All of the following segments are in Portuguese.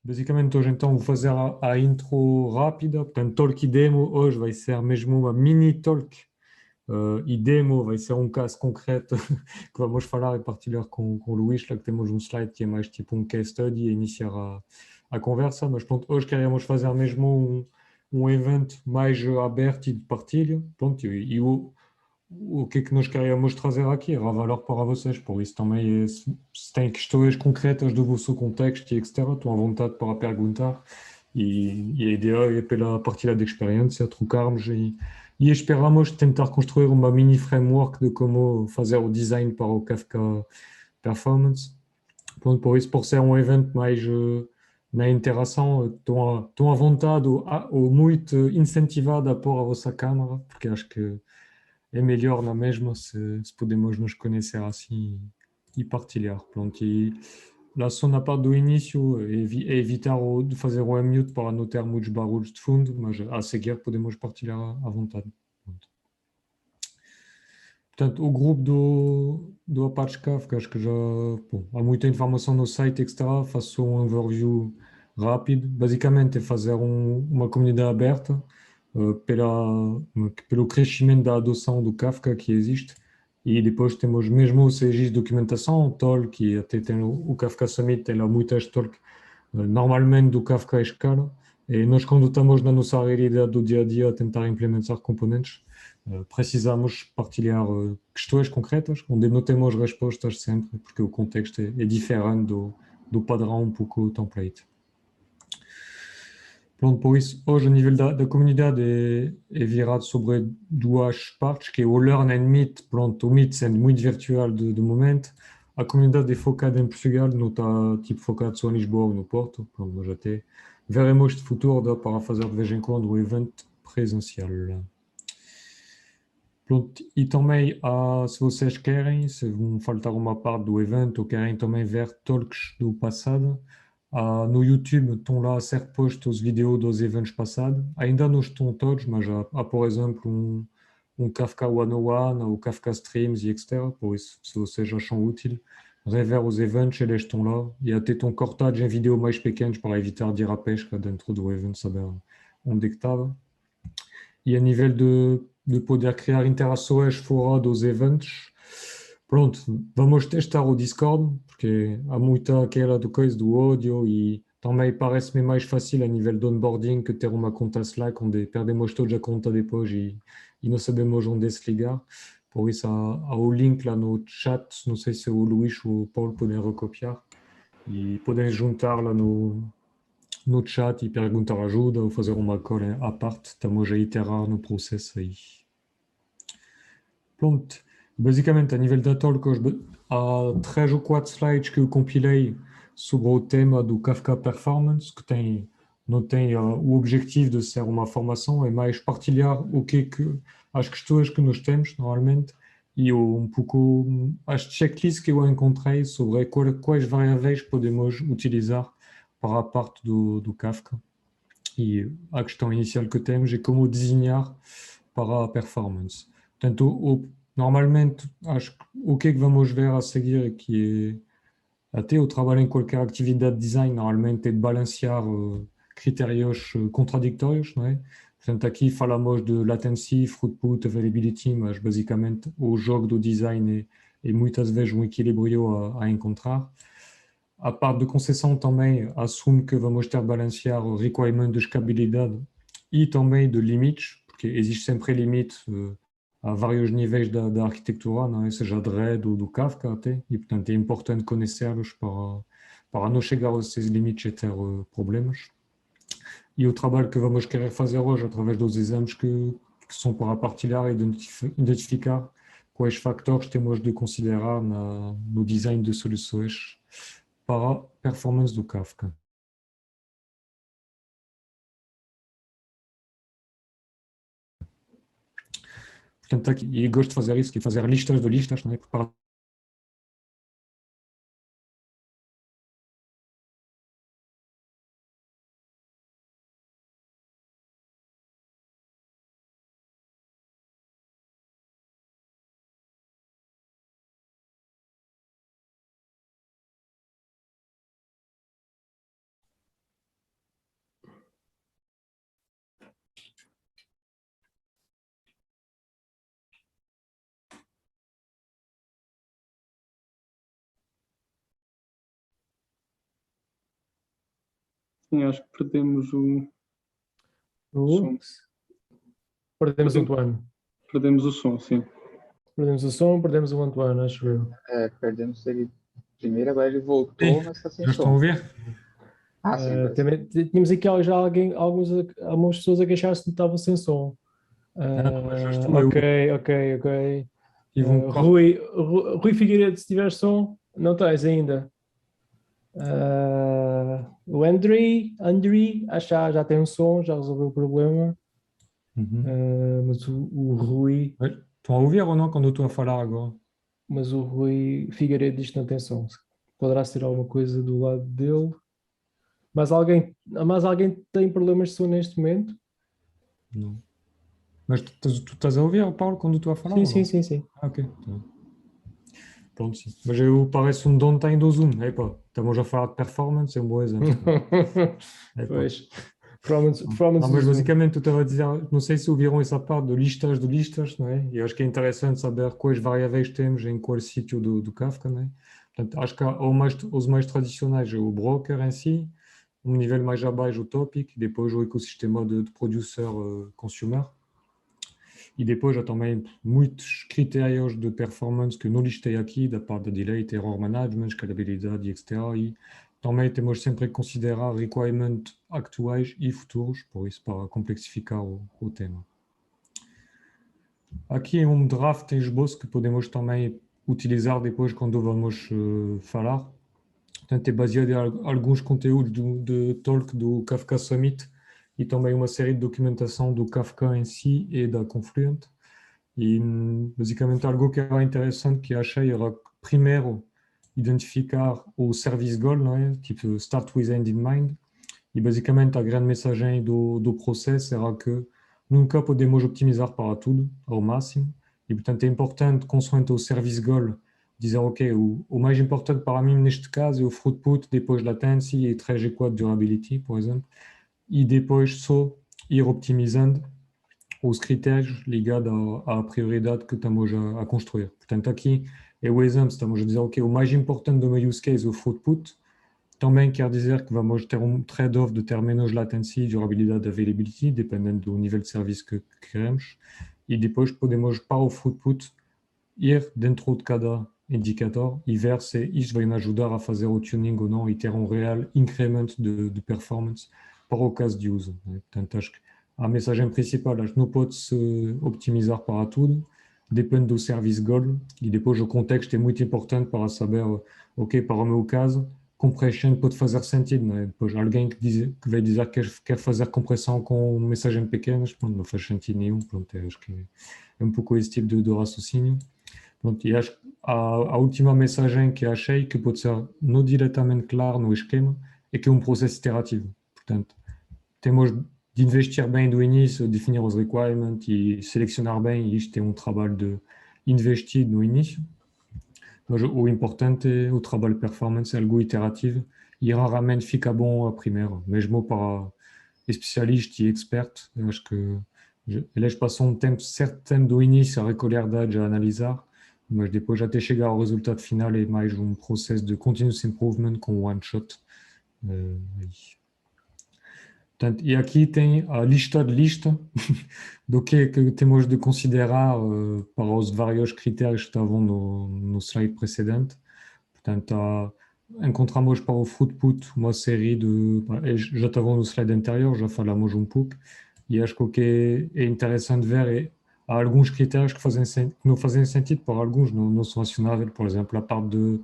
Basicamente, hoje então vou fazer a intro rápida. Portanto, talk e demo hoje vai ser mesmo uma mini talk. E demo vai ser um caso concreto que vamos falar e partilhar com o Luís. Lá que temos um slide que é mais tipo um case study e iniciar a conversa. Mas pronto, hoje queremos fazer mesmo um evento mais aberto e de partilha. Pronto, o que é que nós queríamos trazer aqui era valor para vocês, por isso também se têm questões concretas do vosso contexto e etc., estão à vontade para perguntar e a ideia é pela partilha de experiência, trocarmos e esperamos tentar construir uma mini framework de como fazer o design para o Kafka Performance. Pronto, por isso, por ser um evento mais na interação, estão à vontade ou muito incentivado a pôr a vossa câmara, porque acho que é melhor na mesma se podemos nos conhecer assim e partilhar. Pronto, e lá só na parte do início é evitar de fazer o unmute para não ter muitos barulhos de fundo, mas a seguir podemos partilhar à vontade. Pronto. Portanto, o grupo do Apache Kafka, acho que já bom, há muita informação no site, etc. Faço um overview rápido. Basicamente, é fazer uma comunidade aberta pelo crescimento da adoção do Kafka que existe. E depois temos mesmo o CGI de documentação, o Talk, e até tem o Kafka Summit, tem lá muitas talk, normalmente do Kafka à escala. E nós, quando estamos na nossa realidade do dia a dia a tentar implementar componentes, precisamos partilhar questões concretas, onde não temos respostas sempre, porque o contexto é diferente do padrão um pouco template. Pronto, por isso, hoje, a nível da comunidade, é virado sobre duas partes, que é o Learn and Meet. Pronto, o Meet sendo muito virtual de momento. A comunidade é focada em Portugal, não está tipo focada só em Lisboa ou no Porto. Pronto, mas até veremos de futuro para fazer de vez em quando o evento presencial. Pronto, e também, se vocês querem, se vão faltar uma parte do evento ou querem também ver talks do passado, no YouTube estão lá a ser postos os vídeos dos eventos passados. Ainda não estão todos, mas há por exemplo, um Kafka 101 ou Kafka Streams e etc. Por isso, se vocês acham útil, rever os eventos, eles estão lá. E até estão cortados em vídeos mais pequenos para evitar de ir à pesca dentro do evento, saber onde é que estava. E a nível de poder criar interações fora dos eventos, pronto, vamos testar o Discord, porque há muita aquela do coisa do áudio e também parece-me mais fácil a nível de onboarding que ter uma conta Slack onde perdemos todos a conta depois e não sabemos onde se ligar. Por isso, há o link lá no chat, não sei se o Luís ou o Paulo podem recopiar e podem juntar lá no chat e perguntar ajuda ou fazer uma call à parte. Estamos a iterar no processo aí. Pronto. Basicamente, a nível da talk, há 3 ou 4 slides que eu compilei sobre o tema do Kafka Performance, que não tem o objetivo de ser uma formação, é mais partilhar o que é que as questões que nós temos normalmente e um pouco as checklists que eu encontrei sobre quais variáveis podemos utilizar para a parte do Kafka. E a questão inicial que temos é como desenhar para a performance. Portanto, normalmente, acho que o que é que vamos ver a seguir, que é até o trabalho em qualquer atividade de design, normalmente é de balancear critérios contraditórios, não é? Portanto, aqui falamos de latency, throughput, availability, mas basicamente o jogo do design é muitas vezes um equilíbrio a encontrar. A parte de concessão também assume que vamos ter de balancear o requirement de escalabilidade e também de limites, porque existe sempre limite a vários níveis da arquitetura, não é? Seja de Red ou do Kafka até, e portanto é importante conhecê-los para não chegar a esses limites e ter problemas. E o trabalho que vamos querer fazer hoje, através dos exemplos que são para partilhar e identificar quais fatores temos de considerar no design de soluções para a performance do Kafka. Portanto, aqui, e gosto de fazer isso, que é fazer listas de listas, não é? Preparar Sim, acho que perdemos o som. Perdemos o Antoine. Perdemos o som, sim. Perdemos o som, perdemos o Antoine, acho eu. Perdemos ele primeiro, agora ele voltou, mas tá sem Já estão a som. ouvir? Sim, agora sim. Também tínhamos aqui já algumas pessoas a queixar-se que estavam sem som. Mas já estou eu. Ok. Tive um corte. Rui Figueiredo, se tiver som, não tens ainda. O André, acho que já tem um som, já resolveu o problema. Mas o Rui, Estão a ouvir ou não quando eu estou a falar agora? mas o Rui Figueiredo diz que não tem som. Poderá ser alguma coisa do lado dele. Mas alguém tem problemas de som neste momento? Não. Mas tu estás a ouvir, Paulo, quando eu estou a falar ou não? Sim. Ok. Tá. Pronto, sim. Mas eu pareço um dontem do Zoom. Epá, estamos a falar de performance, é um bom exemplo. Pois. Performance Não, mas do Zoom. basicamente tu estava a dizer, não sei se ouviram essa parte de listas, não é? E acho que é interessante saber quais variáveis temos em qual sítio do Kafka, não é? Portanto, acho que os mais tradicionais é o broker em si, um nível mais abaixo o topic, depois o ecossistema de producer consumer. E depois há também muitos critérios de performance que não listei aqui, da parte de delay, error management, escalabilidade, etc. E também temos sempre que considerar requirements atuais e futuros, por isso, para complexificar o tema. Aqui é um draft em esboço que podemos também utilizar depois quando vamos falar. Portanto, é baseado em alguns conteúdos de talk do Kafka Summit e também uma série de documentação do Kafka em si e da Confluent. E basicamente algo que era interessante que achei era primeiro identificar o service goal, não é? Tipo start with end in mind. E basicamente a grande mensagem do processo era que nunca podemos optimizar para tudo ao máximo. E portanto é importante, consoante o service goal, dizer ok, o mais importante para mim neste caso é o throughput, depois latency e trajectória de durability, por exemplo. E depois só ir optimizando os critérios ligados à prioridade que estamos a construir. Portanto, aqui é o exemplo, estamos a dizer, ok, o mais importante do meu use case é o throughput, também quer dizer que vamos ter um trade-off de ter menos latency, durabilidade e availability, dependendo do nível de serviço que queremos, e depois podemos, para o throughput, ir dentro de cada indicador e ver se isto vai nos ajudar a fazer o tuning ou não e ter um real increment de performance para o caso de uso. Portanto, acho que a mensagem principal, acho que não pode-se optimizar para tudo, depende do service goal e depois o contexto é muito importante para saber, ok, para o meu caso, compression pode fazer sentido, não é? Depois alguém que vai dizer que quer fazer compressão com mensagem pequenas, pronto, não faz sentido nenhum, pronto, acho que é um pouco esse tipo de raciocínio. Pronto, e acho que a última mensagem que achei que pode ser não diretamente clara no esquema é que é um processo iterativo. Portanto, temos de investir bem do início, definir os requirements e selecionar bem, e isto é um trabalho de investir no início. Mas o importante é o trabalho de performance, é algo iterativo, e raramente fica bom a primeiro, mesmo para especialistas e expertos. Eu acho que eles passam certo tempo do início a recolher dados, a analisar, mas depois até chegar ao resultado final é mais um processo de continuous improvement com one shot. Portanto, e aqui tem a lista de lista do que é que temos de considerar para os vários critérios que estavam no slide precedente. Portanto, encontramos para o throughput uma série de... Já estavam no slide anterior, já falamos um pouco, e acho que o que é interessante ver é há alguns critérios que não fazem sentido para alguns, não são acionáveis. Por exemplo, a parte de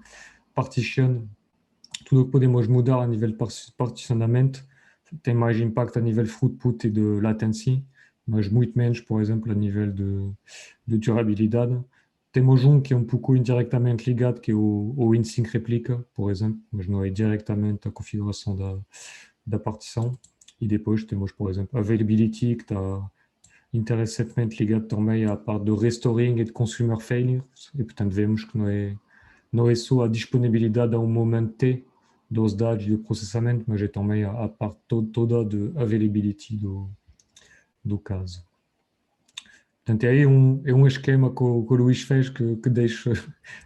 partition, tudo o que podemos mudar a nível de particionamento tem mais impacto a nível de throughput e de latency, mas muito menos, por exemplo, a nível de durabilidade. Temos um que é um pouco indiretamente ligado, que é o InSync Replica, por exemplo, mas não é diretamente a configuração da partição. E depois temos, por exemplo, Availability, que está interessantemente ligado também à parte de restoring e de consumer failure. E, portanto, vemos que não é só a disponibilidade a um momento T dos dados de processamento, mas é também a parte toda de availability do caso. Portanto, é um esquema que o Luís fez que deixa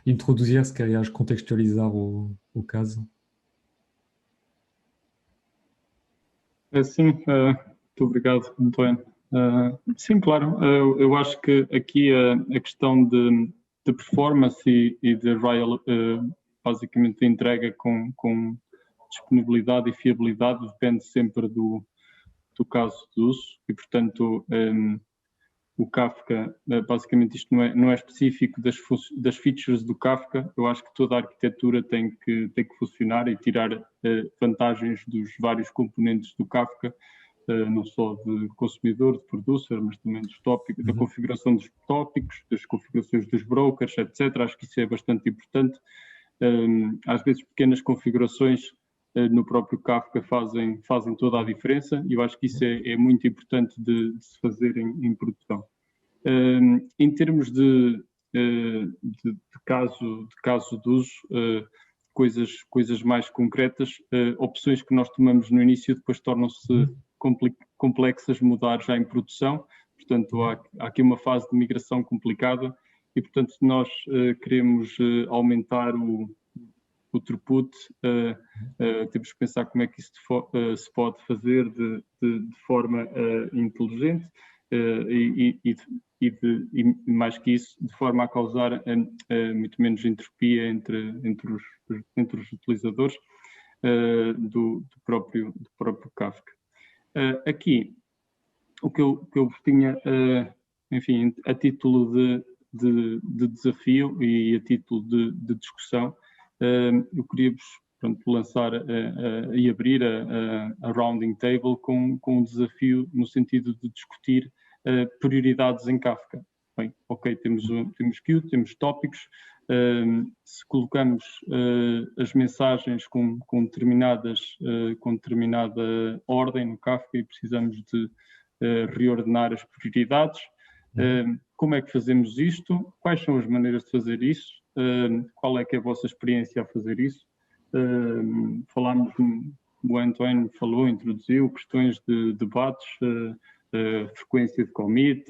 introduzir, se queres contextualizar o caso. Sim, muito obrigado, António. Sim, claro, eu acho que aqui a questão de performance e de basicamente de entrega com disponibilidade e fiabilidade depende sempre do caso de uso e, portanto, o Kafka, basicamente isto não é específico das features do Kafka. Eu acho que toda a arquitetura tem que funcionar e tirar vantagens dos vários componentes do Kafka, não só de consumidor, de producer, mas também dos tópicos, da configuração dos tópicos, das configurações dos brokers, etc. Acho que isso é bastante importante. Às vezes pequenas configurações no próprio Kafka fazem toda a diferença e eu acho que isso é muito importante de se fazer em produção. Em termos de caso de uso, coisas mais concretas, opções que nós tomamos no início depois tornam-se complexas mudar já em produção, portanto há aqui uma fase de migração complicada e, portanto, se nós queremos aumentar o throughput, temos que pensar como é que isso se pode fazer de forma inteligente e mais que isso, de forma a causar muito menos entropia entre os utilizadores do próprio Kafka. Aqui, o que eu tinha, enfim, a título de desafio e a título de discussão, eu queria-vos lançar e abrir a rounding table com um desafio no sentido de discutir prioridades em Kafka. Bem, ok, temos queue, temos tópicos, se colocamos as mensagens com determinada ordem no Kafka e precisamos de reordenar as prioridades, como é que fazemos isto? Quais são as maneiras de fazer isso? Qual é que é a vossa experiência a fazer isso? Falámos, o António falou, introduziu questões de debates, frequência de commit,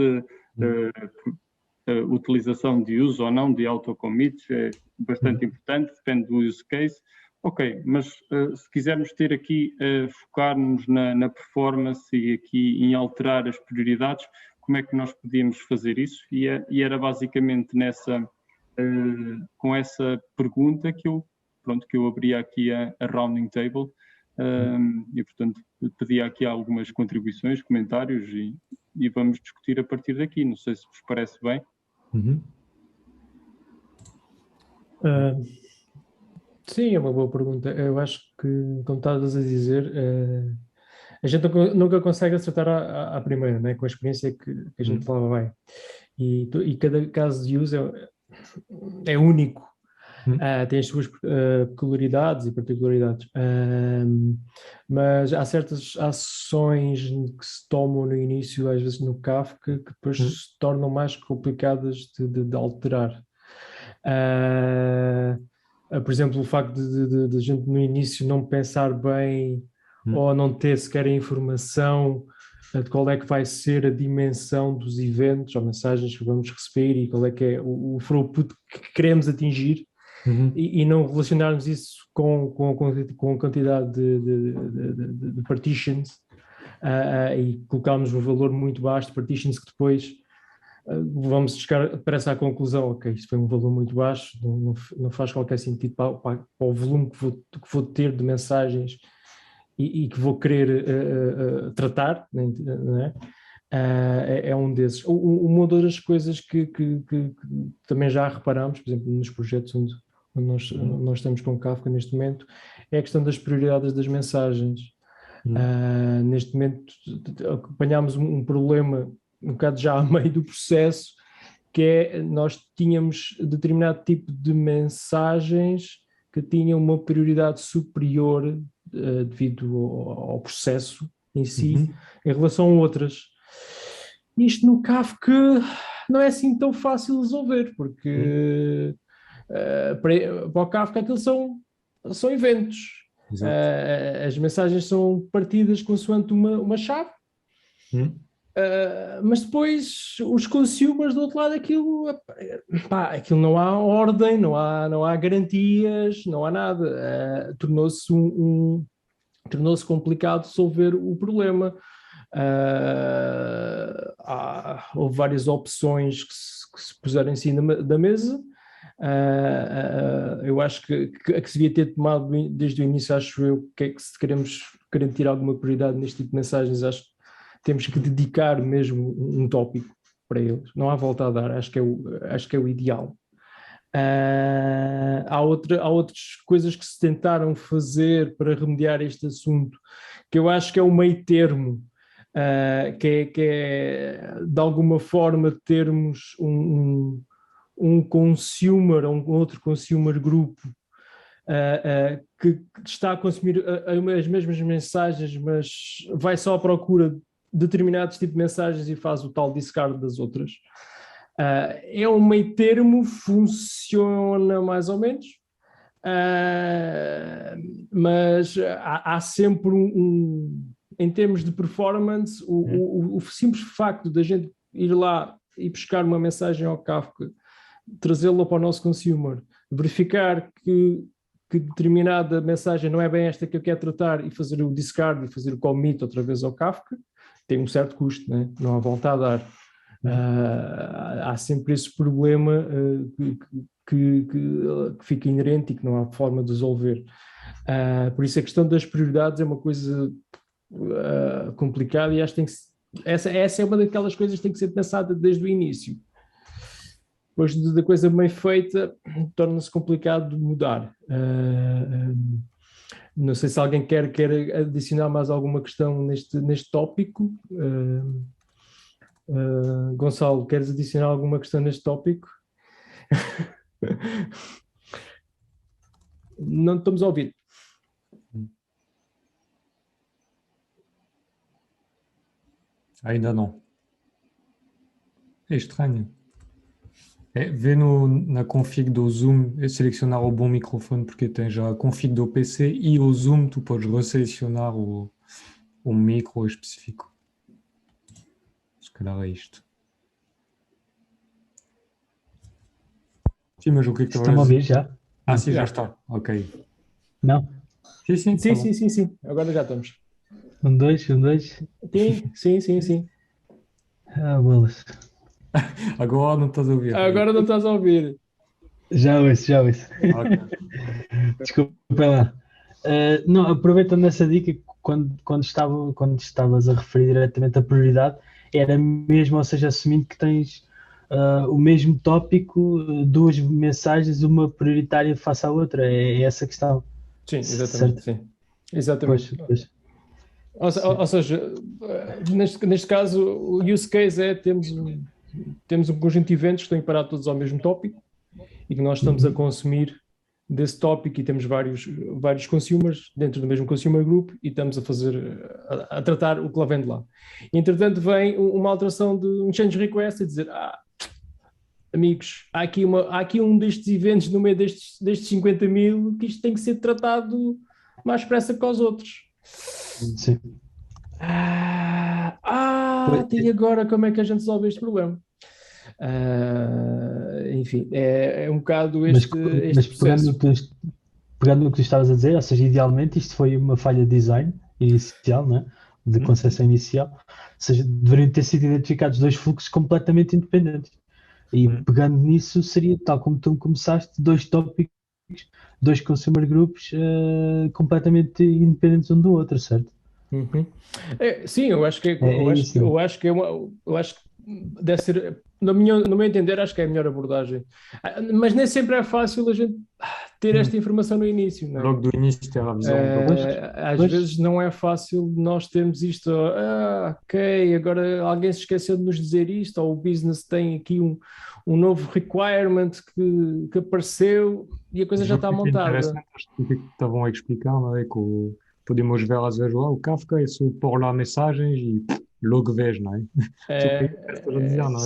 utilização de uso ou não de auto-commit, é bastante importante, depende do use case. Ok, mas se quisermos ter aqui, focar-nos na performance e aqui em alterar as prioridades, como é que nós podíamos fazer isso? E era basicamente com essa pergunta que eu abria aqui a rounding table e, portanto, pedia aqui algumas contribuições, comentários e vamos discutir a partir daqui. Não sei se vos parece bem. Sim, é uma boa pergunta. Eu acho que, como estavas a dizer, a gente nunca consegue acertar à primeira, né? Com a experiência que a gente falava bem. E cada caso de uso é único. Tem as suas peculiaridades e particularidades. Mas há certas ações que se tomam no início, às vezes no Kafka, que depois se tornam mais complicadas de alterar. Por exemplo, o facto de a gente no início não pensar bem ou não ter sequer a informação de qual é que vai ser a dimensão dos eventos ou mensagens que vamos receber e qual é que é o throughput que queremos atingir e não relacionarmos isso com a quantidade de partitions e colocarmos um valor muito baixo de partitions que depois vamos chegar, parece à conclusão, ok, isto foi um valor muito baixo, não faz qualquer sentido para o volume que vou ter de mensagens e que vou querer tratar, não é? É um desses. Uma das coisas que também já reparamos, por exemplo, nos projetos onde nós estamos com Kafka neste momento, é a questão das prioridades das mensagens. Neste momento apanhámos um problema um bocado já a meio do processo, que é nós tínhamos determinado tipo de mensagens que tinham uma prioridade superior devido ao processo em si, em relação a outras. Isto no Kafka não é assim tão fácil de resolver, porque para o Kafka aquilo são eventos. As mensagens são partidas consoante uma chave. Mas depois os consumers do outro lado aquilo não há ordem, não há garantias, não há nada. Tornou-se tornou-se complicado resolver o problema. Houve várias opções que se puseram em cima da mesa. Eu acho que se devia ter tomado desde o início, acho eu, que é que se queremos garantir alguma prioridade neste tipo de mensagens, acho que temos que dedicar mesmo um tópico para eles. Não há volta a dar, acho que é o ideal. Há outras coisas que se tentaram fazer para remediar este assunto, que eu acho que é o meio termo, que é de alguma forma termos um consumer, um outro consumer grupo que está a consumir as mesmas mensagens, mas vai só à procura de determinados tipos de mensagens e faz o tal discard das outras. É um meio termo, funciona mais ou menos, mas há sempre em termos de performance, o simples facto da gente ir lá e buscar uma mensagem ao Kafka, trazê-la para o nosso consumer, verificar que determinada mensagem não é bem esta que eu quero tratar e fazer o discard e fazer o commit outra vez ao Kafka, tem um certo custo, né? Não há volta a dar. Há sempre esse problema que fica inerente e que não há forma de resolver. Por isso a questão das prioridades é uma coisa complicada e acho que essa é uma daquelas coisas que tem que ser pensada desde o início. Depois da coisa bem feita, torna-se complicado de mudar. Não sei se alguém quer adicionar mais alguma questão neste tópico. Gonçalo, queres adicionar alguma questão neste tópico? Não estamos a ouvir. Ainda não. É estranho. Vê na config do Zoom selecionar o bom microfone, porque tem já a config do PC e o Zoom, tu podes resselecionar o micro específico. Se calhar é isto. Sim, mas o que é que Estão a ouvir já? Sim, já está. Ok. Não? Sim. Sim. Agora já estamos. Um, dois. Sim. Bolas. Agora não estás a ouvir. Agora não estás a ouvir. Já ouço. Okay. Desculpa lá. Não, aproveitando essa dica, quando estavas a referir diretamente a prioridade, era mesmo, ou seja, assumindo que tens o mesmo tópico, duas mensagens, uma prioritária face à outra, é essa a questão. Sim, exatamente. Certo? Sim. Exatamente. Pois. Ou seja, neste caso, o use case é temos um conjunto de eventos que estão parados todos ao mesmo tópico e que nós estamos a consumir desse tópico e temos vários consumers dentro do mesmo consumer group e estamos a tratar o que lá vem de lá. E, entretanto, vem uma alteração de um change request e dizer amigos, há aqui um destes eventos no meio destes 50 mil que isto tem que ser tratado mais depressa que os outros. Sim. E agora como é que a gente resolve este problema? Enfim, é um bocado este processo. Pegando no que tu estavas a dizer, ou seja, idealmente isto foi uma falha de design inicial, né? De concepção inicial, ou seja, deveriam ter sido identificados dois fluxos completamente independentes. E pegando nisso, seria tal como tu começaste, dois tópicos, dois consumer groups completamente independentes um do outro, certo? Sim, eu acho que deve ser, no meu entender, acho que é a melhor abordagem. Mas nem sempre é fácil a gente ter esta informação no início, não é? Logo do início ter a visão. Às vezes não é fácil nós termos isto, ok, agora alguém se esqueceu de nos dizer isto, ou o business tem aqui um novo requirement que apareceu e a coisa já está montada. Acho que estavam a explicar, não é? Que podemos ver às vezes lá o Kafka e só pôr lá mensagens e logo vejo, não é?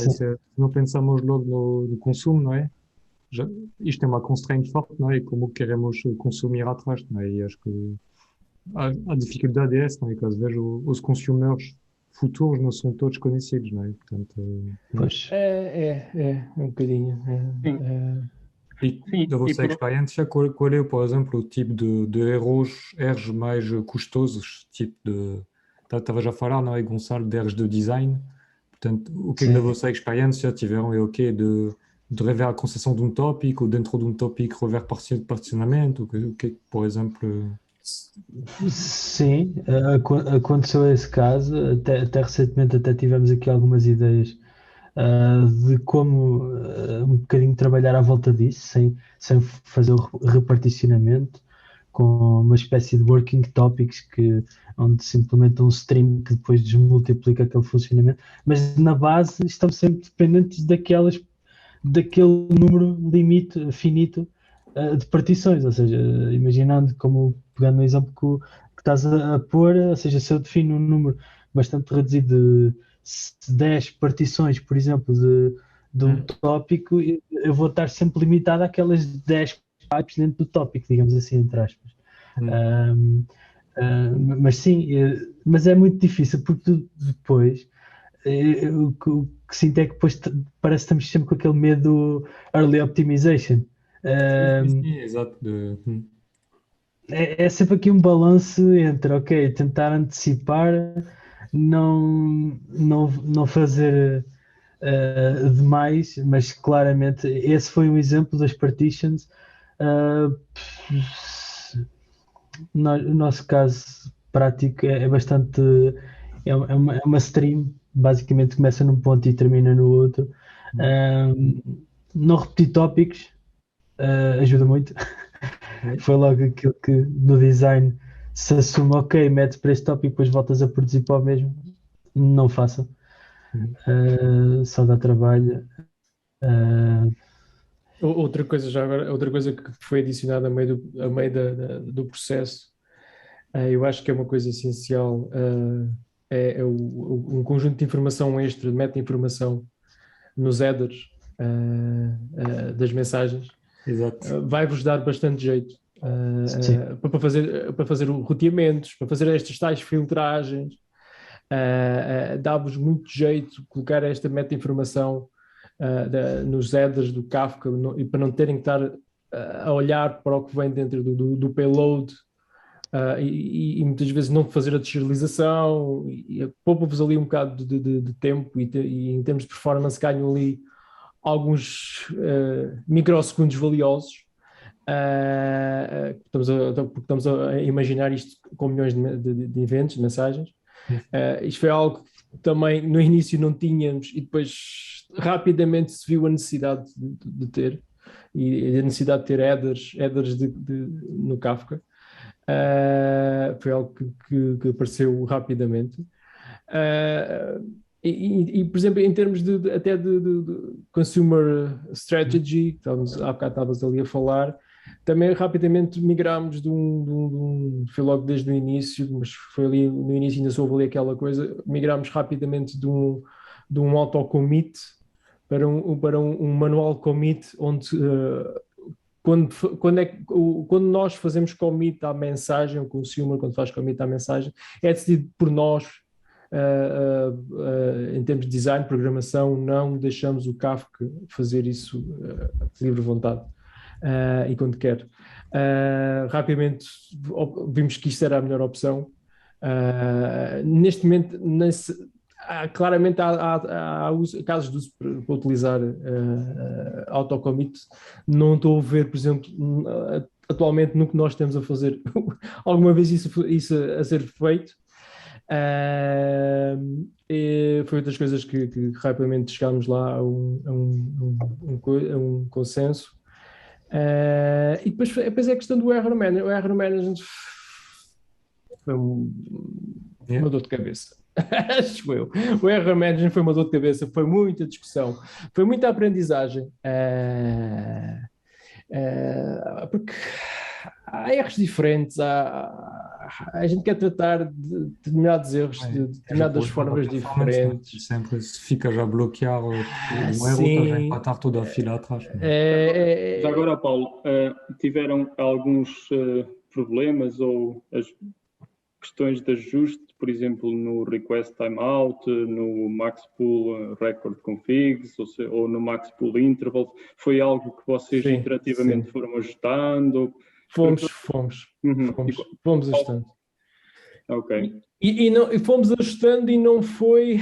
Se não pensamos logo no consumo, não é? Isto é uma constraint forte, não é? E como queremos consumir atrás, não é? E acho que a dificuldade é essa, não é? Que às vezes os consumers futuros não são todos conhecidos, não é? Portanto, é um bocadinho. E Sim, da vossa e por- experiência, qual é, por exemplo, o tipo de erros mais custosos? Tipo de. Estavas a falar, não é, Gonçalo, de erros de design. Portanto, o que é que da Sim. vossa experiência tiveram? É o quê? De rever a concessão de um tópico, ou dentro de um tópico rever particionamento? O que é que, por exemplo. Sim, aconteceu esse caso. Até recentemente até tivemos aqui algumas ideias de como um bocadinho trabalhar à volta disso, sem fazer o reparticionamento, com uma espécie de working topics onde se implementa um stream que depois desmultiplica aquele funcionamento, mas na base estamos sempre dependentes daquele número limite finito de partições, ou seja, imaginando como, pegando no exemplo que estás a pôr, ou seja, se eu defino um número bastante reduzido de 10 partições, por exemplo, de um tópico, eu vou estar sempre limitado àquelas 10 pipes dentro do tópico, digamos assim, entre aspas. Um, mas sim, mas é muito difícil porque tu depois o que sinto é que depois parece que estamos sempre com aquele medo do early optimization. Um, Sim, exato. é sempre aqui um balanço entre, ok, tentar antecipar, não fazer demais, mas claramente esse foi um exemplo das partitions. Uh, o nosso caso prático é bastante. É uma stream, basicamente começa num ponto e termina no outro. Não repetir tópicos ajuda muito. Foi logo aquilo que no design se assume, ok, metes para este tópico e depois voltas a produzir para o mesmo. Não façam. Só dá trabalho. Outra coisa já agora, outra coisa que foi adicionada a meio do processo, eu acho que é uma coisa essencial, é um conjunto de informação extra, de meta-informação nos headers das mensagens, Exato. vai-vos dar bastante jeito para fazer roteamentos, para fazer estas tais filtragens, dá-vos muito jeito colocar esta meta-informação nos headers do Kafka e para não terem que estar a olhar para o que vem dentro do payload e muitas vezes não fazer a deserialização e poupa-vos ali um bocado de tempo e em termos de performance ganham ali alguns microsegundos valiosos. Porque estamos a imaginar isto com milhões de eventos, de mensagens. Isto foi algo que também no início não tínhamos e depois rapidamente se viu a necessidade de ter, e a necessidade de ter headers no Kafka. Foi algo que apareceu rapidamente. Por exemplo, em termos até de consumer strategy, há bocado estavas ali a falar, também rapidamente migrámos foi logo desde o início, mas foi ali no início ainda soube ali aquela coisa, migrámos rapidamente de um auto-commit para um manual commit, onde quando nós fazemos commit à mensagem, o consumer quando faz commit à mensagem, é decidido por nós, em termos de design, programação, não deixamos o Kafka fazer isso de livre vontade. E quando quer. Rapidamente vimos que isto era a melhor opção. Neste momento, claramente há casos de uso para utilizar autocommit. Não estou a ver, por exemplo, atualmente no que nós estamos a fazer, alguma vez isso a ser feito. Foi outras coisas que rapidamente chegámos lá a um consenso. E depois é a questão do error management. O error management foi uma dor de cabeça. Acho eu. O error management foi uma dor de cabeça, foi muita discussão, foi muita aprendizagem. Porque há erros diferentes, a gente quer tratar de determinados erros de determinadas formas diferentes. Sempre se fica já a bloquear um erro, sim. já empatar toda a fila atrás. Já agora, Paulo, tiveram alguns problemas ou questões de ajuste, por exemplo, no request timeout, no max pool record configs ou no max pool intervals? Foi algo que vocês Sim, iterativamente sim. foram ajustando? Fomos ajustando. Ok. E fomos ajustando e não foi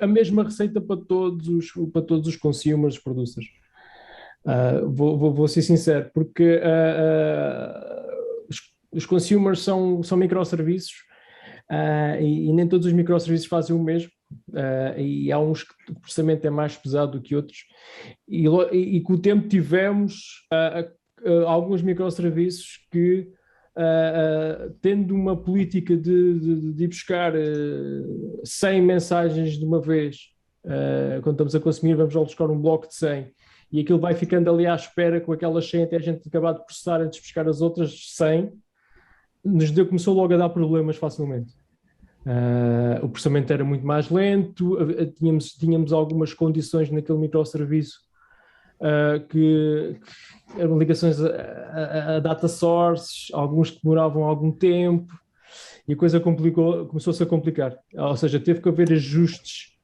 a mesma receita para todos os consumers, producers. Vou ser sincero, porque os consumers são microserviços, e nem todos os microserviços fazem o mesmo, e há uns que o processamento é mais pesado do que outros, e com o tempo tivemos alguns microserviços que, tendo uma política de ir buscar 100 mensagens de uma vez, quando estamos a consumir, vamos logo buscar um bloco de 100, e aquilo vai ficando ali à espera com aquelas 100 até a gente acabar de processar antes de buscar as outras 100, começou logo a dar problemas facilmente. O processamento era muito mais lento, tínhamos algumas condições naquele microserviço que eram ligações a data sources, alguns que demoravam algum tempo, e a coisa começou-se a complicar. Ou seja, teve que haver ajustes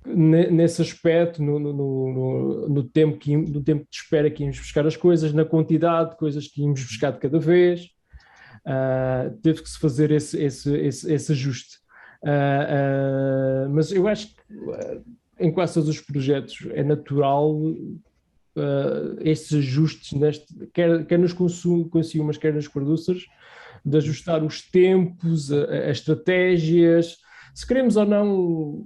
nesse aspecto, no tempo de espera que íamos buscar as coisas, na quantidade de coisas que íamos buscar de cada vez. Teve que se fazer esse ajuste. Mas eu acho que em quase todos os projetos é natural estes ajustes, quer nos consumers, quer nos producers, de ajustar os tempos, as estratégias, se queremos ou não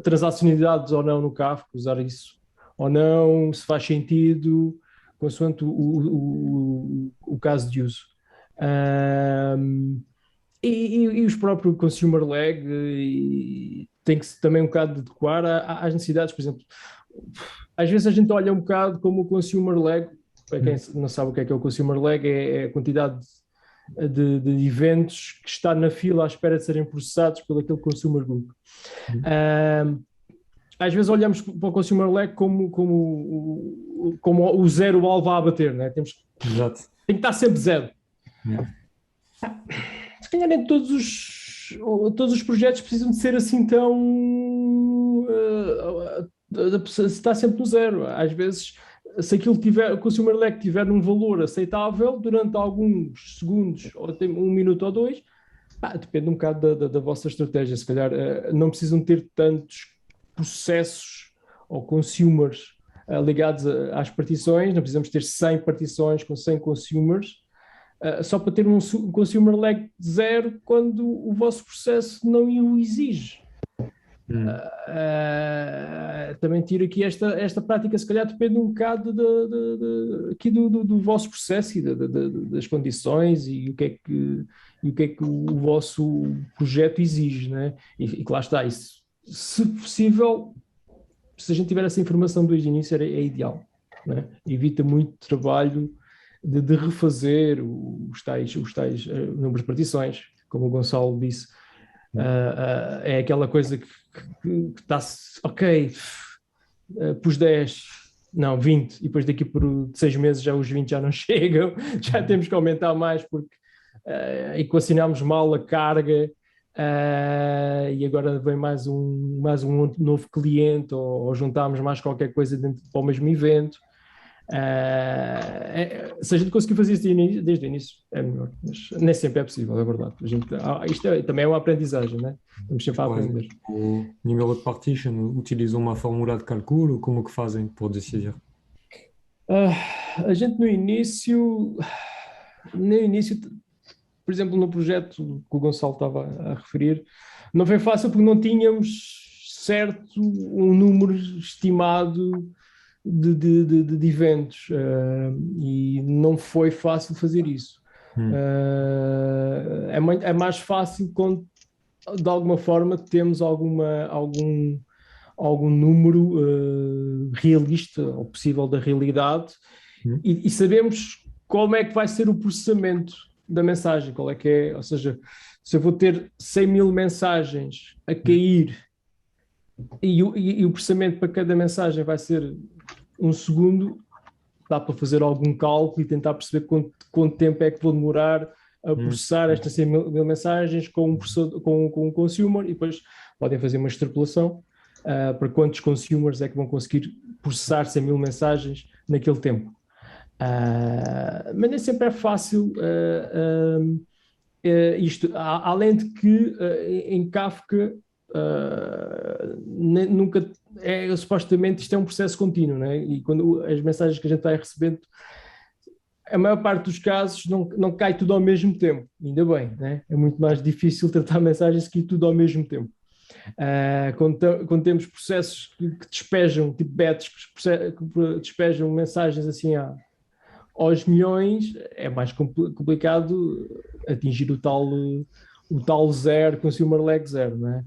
transacionalidades ou não no Kafka, usar isso ou não, se faz sentido, consoante o caso de uso. E os próprios consumer lag tem que também um bocado adequar às necessidades. Por exemplo, às vezes a gente olha um bocado como o consumer lag. Para quem não sabe o que é o consumer lag, é a quantidade de eventos que está na fila à espera de serem processados pelo aquele consumer group. Às vezes olhamos para o consumer lag como o zero alvo a bater, né? Tem que estar sempre zero. Se calhar nem todos os projetos precisam de ser assim tão está sempre no zero. Às vezes, se aquilo o consumer lag tiver um valor aceitável durante alguns segundos, ou tem 1 minuto ou 2, depende um bocado da vossa estratégia. Se calhar não precisam ter tantos processos ou consumers ligados às partições, não precisamos ter 100 partições com 100 consumers, só para ter um consumer lag de zero quando o vosso processo não o exige. Também tiro aqui esta prática, se calhar depende um bocado aqui do vosso processo e das condições e o que é que o vosso projeto exige, né? E que lá está isso. Se possível, se a gente tiver essa informação desde o início, é ideal, né? Evita muito trabalho de refazer os tais números de partições, como o Gonçalo disse. É aquela coisa que está, ok, pus 10, não, 20, e depois daqui por 6 meses já os 20 já não chegam, já temos que aumentar mais porque equacionámos mal a carga, e agora vem mais um novo cliente, ou juntámos mais qualquer coisa para o mesmo evento. Se a gente conseguir fazer isso desde o início, é melhor, mas nem sempre é possível, é verdade. Isto também é uma aprendizagem, né? Estamos sempre a aprender. O número de partition, utilizam uma fórmula de cálculo, ou como que fazem por decidir? A gente no início, por exemplo, no projeto que o Gonçalo estava a referir, não foi fácil porque não tínhamos certo um número estimado de eventos, e não foi fácil fazer isso. É mais fácil quando de alguma forma temos algum número realista ou possível da realidade, e sabemos como é que vai ser o processamento da mensagem, qual é que é, ou seja, se eu vou ter 100 mil mensagens a cair e o processamento para cada mensagem vai ser 1 segundo, dá para fazer algum cálculo e tentar perceber quanto tempo é que vou demorar a processar estas 100.000 mensagens com um processador, com um consumer, e depois podem fazer uma extrapolação para quantos consumers é que vão conseguir processar 100.000 mensagens naquele tempo. Mas nem sempre é fácil isto, além de que em Kafka nunca supostamente isto é um processo contínuo, né? E quando as mensagens que a gente vai recebendo, a maior parte dos casos não cai tudo ao mesmo tempo, ainda bem, né? É muito mais difícil tratar mensagens que tudo ao mesmo tempo. Quando temos processos que despejam, tipo batches, que despejam mensagens assim aos milhões, é mais complicado atingir o tal zero, consumer lag zero, né?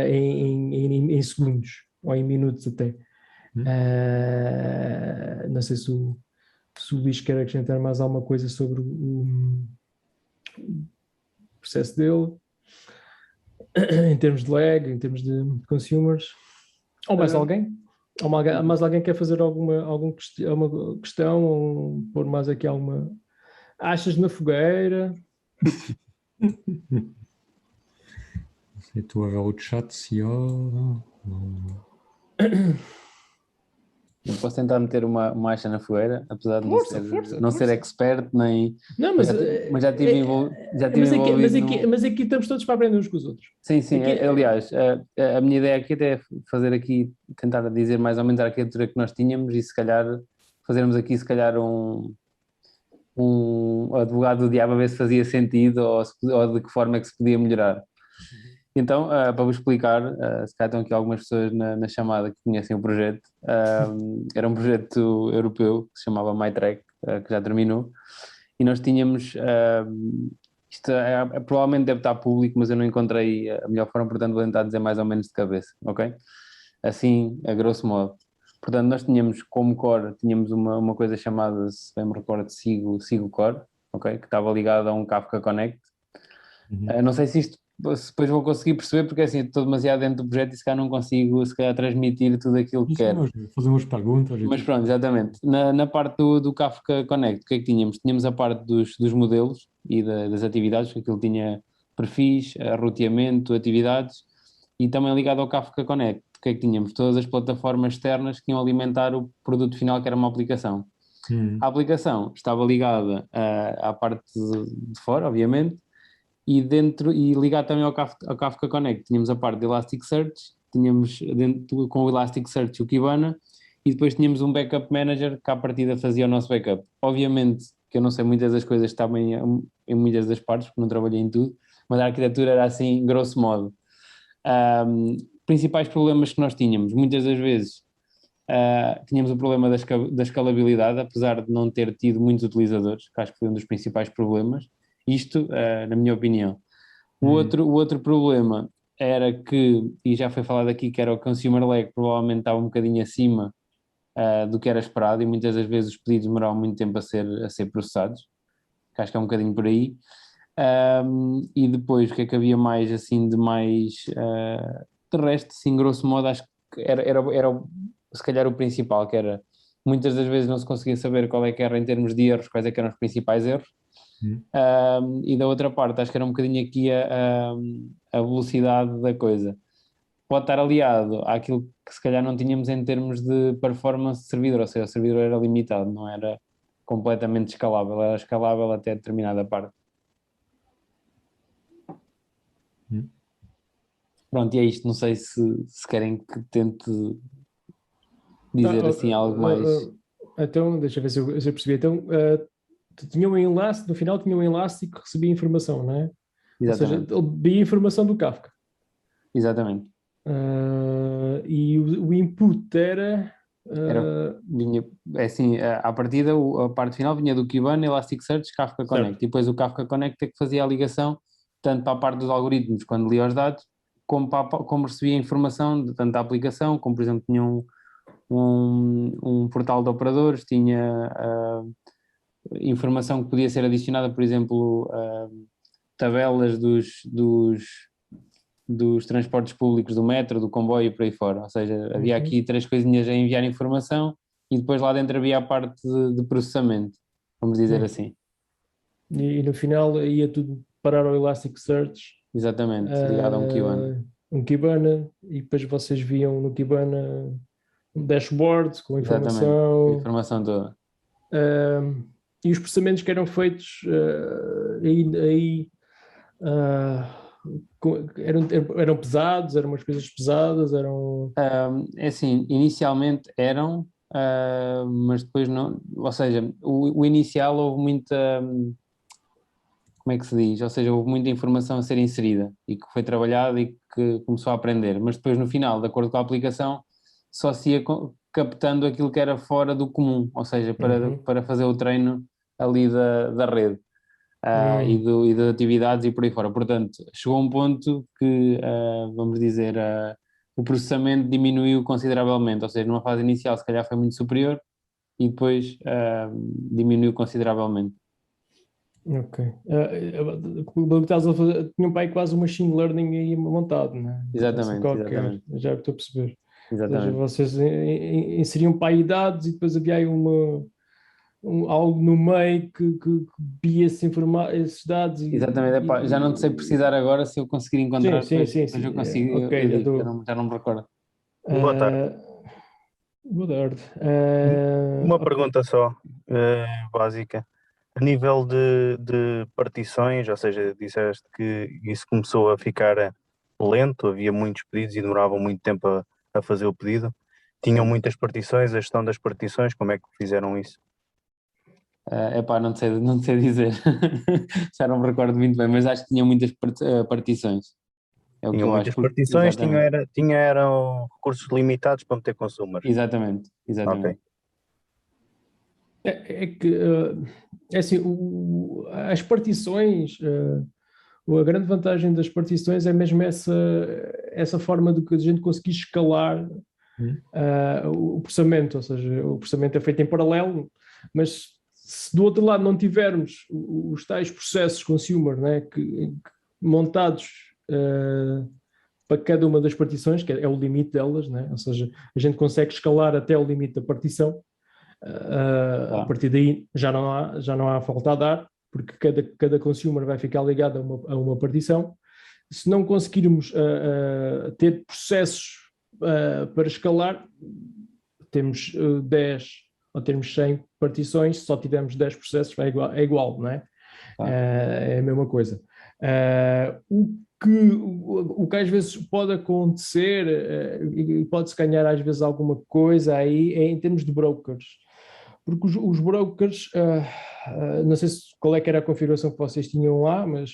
Em segundos ou em minutos até. Não sei se o Luís quer acrescentar mais alguma coisa sobre o processo dele, em termos de lag, em termos de consumers. Ou mais alguém? Ou mais alguém quer fazer alguma questão ou pôr mais aqui alguma... Achas na fogueira? Estou a ver o chat se há... Não. Eu posso tentar meter uma acha na fogueira, apesar de não ser expert, nem... Não, mas já tive envolvido mas aqui estamos todos para aprender uns com os outros. Sim, aliás, a minha ideia aqui até é fazer aqui, tentar dizer mais ou menos a arquitetura que nós tínhamos e se calhar fazermos aqui se calhar um advogado do diabo a ver se fazia sentido ou de que forma é que se podia melhorar. Então, para vos explicar, se calhar estão aqui algumas pessoas na chamada que conhecem o projeto, era um projeto europeu que se chamava MyTrack, que já terminou, e nós tínhamos, isto provavelmente deve estar público, mas eu não encontrei a melhor forma, portanto vou tentar dizer mais ou menos de cabeça, ok? Assim, a grosso modo. Portanto, nós tínhamos como core, tínhamos uma coisa chamada, se bem me recordo, Sigo Core, ok? Que estava ligado a um Kafka Connect. Não sei se isto depois vou conseguir perceber, porque assim estou demasiado dentro do projeto e se calhar não consigo se calhar transmitir tudo aquilo que quero. Fazer umas perguntas. Mas pronto, exatamente. Na parte do Kafka Connect, o que é que tínhamos? Tínhamos a parte dos modelos e das atividades, que aquilo tinha perfis, roteamento, atividades, e também ligado ao Kafka Connect, o que é que tínhamos? Todas as plataformas externas que iam alimentar o produto final, que era uma aplicação. A aplicação estava ligada à parte de fora, obviamente, e ligado também ao Kafka Connect. Tínhamos a parte de Elasticsearch, tínhamos com o Elasticsearch o Kibana, e depois tínhamos um Backup Manager que à partida fazia o nosso backup. Obviamente que eu não sei muitas das coisas, também em muitas das partes, porque não trabalhei em tudo, mas a arquitetura era assim, grosso modo. Principais problemas que nós tínhamos, muitas das vezes, tínhamos o problema da escalabilidade, apesar de não ter tido muitos utilizadores, que acho que foi um dos principais problemas. Isto, na minha opinião. O outro problema era que, e já foi falado aqui, que era o consumer lag, provavelmente estava um bocadinho acima do que era esperado, e muitas das vezes os pedidos demoravam muito tempo a ser processados, que acho que é um bocadinho por aí. E depois, o que é que havia mais, assim, de mais... de resto, assim, grosso modo, acho que era se calhar o principal, que era, muitas das vezes não se conseguia saber qual é que era, em termos de erros, quais é que eram os principais erros. E da outra parte, acho que era um bocadinho aqui a velocidade da coisa. Pode estar aliado àquilo que se calhar não tínhamos em termos de performance de servidor, ou seja, o servidor era limitado, não era completamente escalável, era escalável até determinada parte. Pronto, e é isto, não sei se querem que tente dizer assim algo mais... Então, deixa eu ver se eu percebi. Então, tinha um enlace, no final tinha um enlace que recebia informação, não é? Exatamente. Ou seja, ele via informação do Kafka. Exatamente. E o input era... vinha, assim, à partida, a parte final vinha do Kibana, Elasticsearch, Kafka Connect. E depois o Kafka Connect é que fazia a ligação, tanto para a parte dos algoritmos, quando lia os dados, como recebia informação de tanto da aplicação, como por exemplo tinha um portal de operadores, tinha informação que podia ser adicionada, por exemplo, tabelas dos transportes públicos, do metro, do comboio e por aí fora. Ou seja, havia aqui 3 coisinhas a enviar informação e depois lá dentro havia a parte de processamento, vamos dizer assim. E no final ia tudo parar ao Elasticsearch, Exatamente, ligado a um Kibana. um Kibana, e depois vocês viam no Kibana um dashboard com Exatamente, a informação. informação toda. E os processamentos que eram feitos aí eram pesados, eram umas coisas pesadas, eram... É assim, inicialmente eram, mas depois não, ou seja, o inicial houve muita, como é que se diz? Ou seja, houve muita informação a ser inserida e que foi trabalhada e que começou a aprender, mas depois no final, de acordo com a aplicação, só se ia captando aquilo que era fora do comum, ou seja, para fazer o treino ali da rede. E de atividades e por aí fora. Portanto, chegou a um ponto que, vamos dizer, o processamento diminuiu consideravelmente, ou seja, numa fase inicial se calhar foi muito superior e depois diminuiu consideravelmente. Ok. O que estás a fazer, tinha um pai quase um machine learning aí montado, né? Exatamente, exatamente. Já estou a perceber. Exatamente. Ou seja, vocês inseriam para aí dados e depois havia aí algo no meio que via esses dados. Exatamente, já não te sei precisar agora, se eu conseguir encontrar, sim. depois eu consigo, Ok, eu digo, já não me recordo. Boa tarde. Boa tarde. Uma pergunta só, básica. A nível de partições, ou seja, disseste que isso começou a ficar lento, havia muitos pedidos e demoravam muito tempo a fazer o pedido. Tinham muitas partições, a gestão das partições, como é que fizeram isso? Não te sei dizer, já não me recordo muito bem, mas acho que tinha muitas partições. É o que Tinham eu muitas acho. partições, eram recursos limitados para meter consumers. Exatamente. Ok. É que, é assim, as partições, a grande vantagem das partições é mesmo essa forma de que a gente conseguir escalar o processamento, ou seja, o processamento é feito em paralelo, mas se do outro lado não tivermos os tais processos consumer, né, montados para cada uma das partições, que é o limite delas, né, ou seja, a gente consegue escalar até o limite da partição. A partir daí já não há falta a dar, porque cada consumer vai ficar ligado a uma partição. Se não conseguirmos ter processos para escalar, temos 10 ou temos 100 partições, se só tivermos 10 processos é igual, não é? É a mesma coisa. O que às vezes pode acontecer, e pode-se ganhar às vezes alguma coisa aí, é em termos de brokers. Porque os brokers, não sei qual é que era a configuração que vocês tinham lá, mas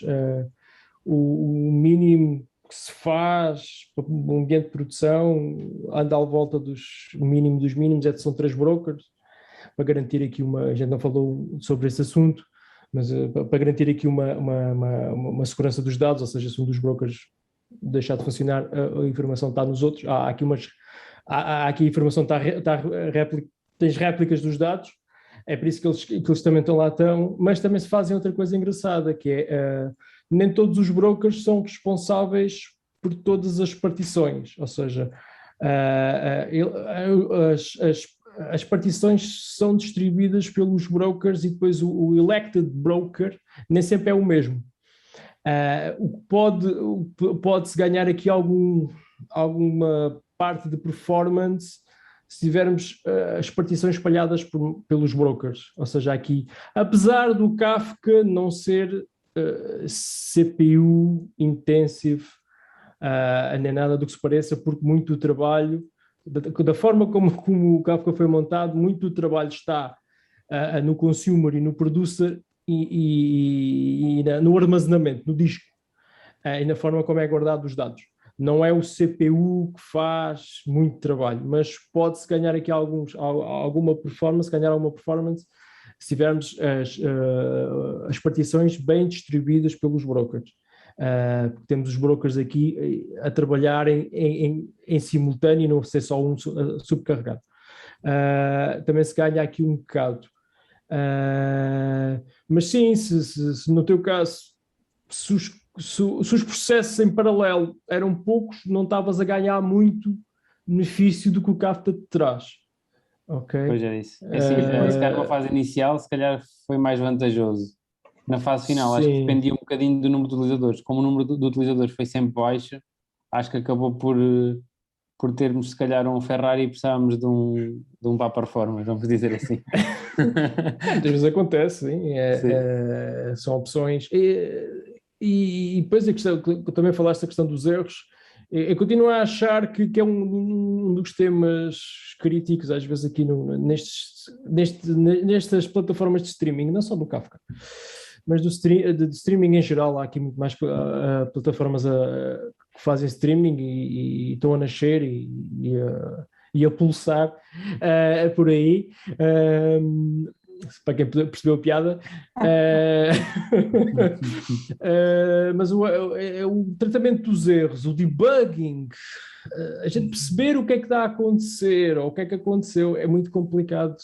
o mínimo que se faz para um ambiente de produção anda à volta o mínimo dos mínimos, são 3 brokers, para garantir aqui a gente não falou sobre esse assunto, mas para garantir aqui uma segurança dos dados, ou seja, se um dos brokers deixar de funcionar, a informação está nos outros. Há aqui a informação tens réplicas dos dados, é por isso que eles também lá estão, mas também se fazem outra coisa engraçada, que é nem todos os brokers são responsáveis por todas as partições, ou seja, as partições são distribuídas pelos brokers e depois o elected broker nem sempre é o mesmo. Pode-se ganhar aqui alguma parte de performance se tivermos as partições espalhadas pelos brokers. Ou seja, aqui, apesar do Kafka não ser CPU intensive, nem nada do que se pareça, porque muito do trabalho, da forma como o Kafka foi montado, muito do trabalho está no consumer e no producer e no armazenamento, no disco, e na forma como é guardado os dados. Não é o CPU que faz muito trabalho, mas pode-se ganhar aqui alguma performance, se tivermos as partições bem distribuídas pelos brokers. Porque temos os brokers aqui a trabalharem em simultâneo e não ser só um subcarregado. Também se ganha aqui um bocado. Mas sim, se no teu caso, se os processos em paralelo eram poucos, não estavas a ganhar muito benefício do que o Kafka te traz. Ok? Pois é isso. Se calhar numa fase inicial, se calhar foi mais vantajoso. na fase final. Acho que Sim. dependia um bocadinho do número de utilizadores. Como o número de utilizadores foi sempre baixo, acho que acabou por termos, se calhar, um Ferrari e precisávamos de um para performance, vamos dizer assim. Muitas vezes acontece, sim. São opções. E depois a questão, que também falaste, a questão dos erros, eu continuo a achar que é um dos temas críticos, às vezes, aqui nestas plataformas de streaming, não só do Kafka, mas de streaming em geral. Há aqui muito mais plataformas que fazem streaming e estão a nascer e a pulsar por aí. Para quem percebeu a piada, mas o tratamento dos erros, o debugging, a gente perceber o que é que está a acontecer ou o que é que aconteceu é muito complicado.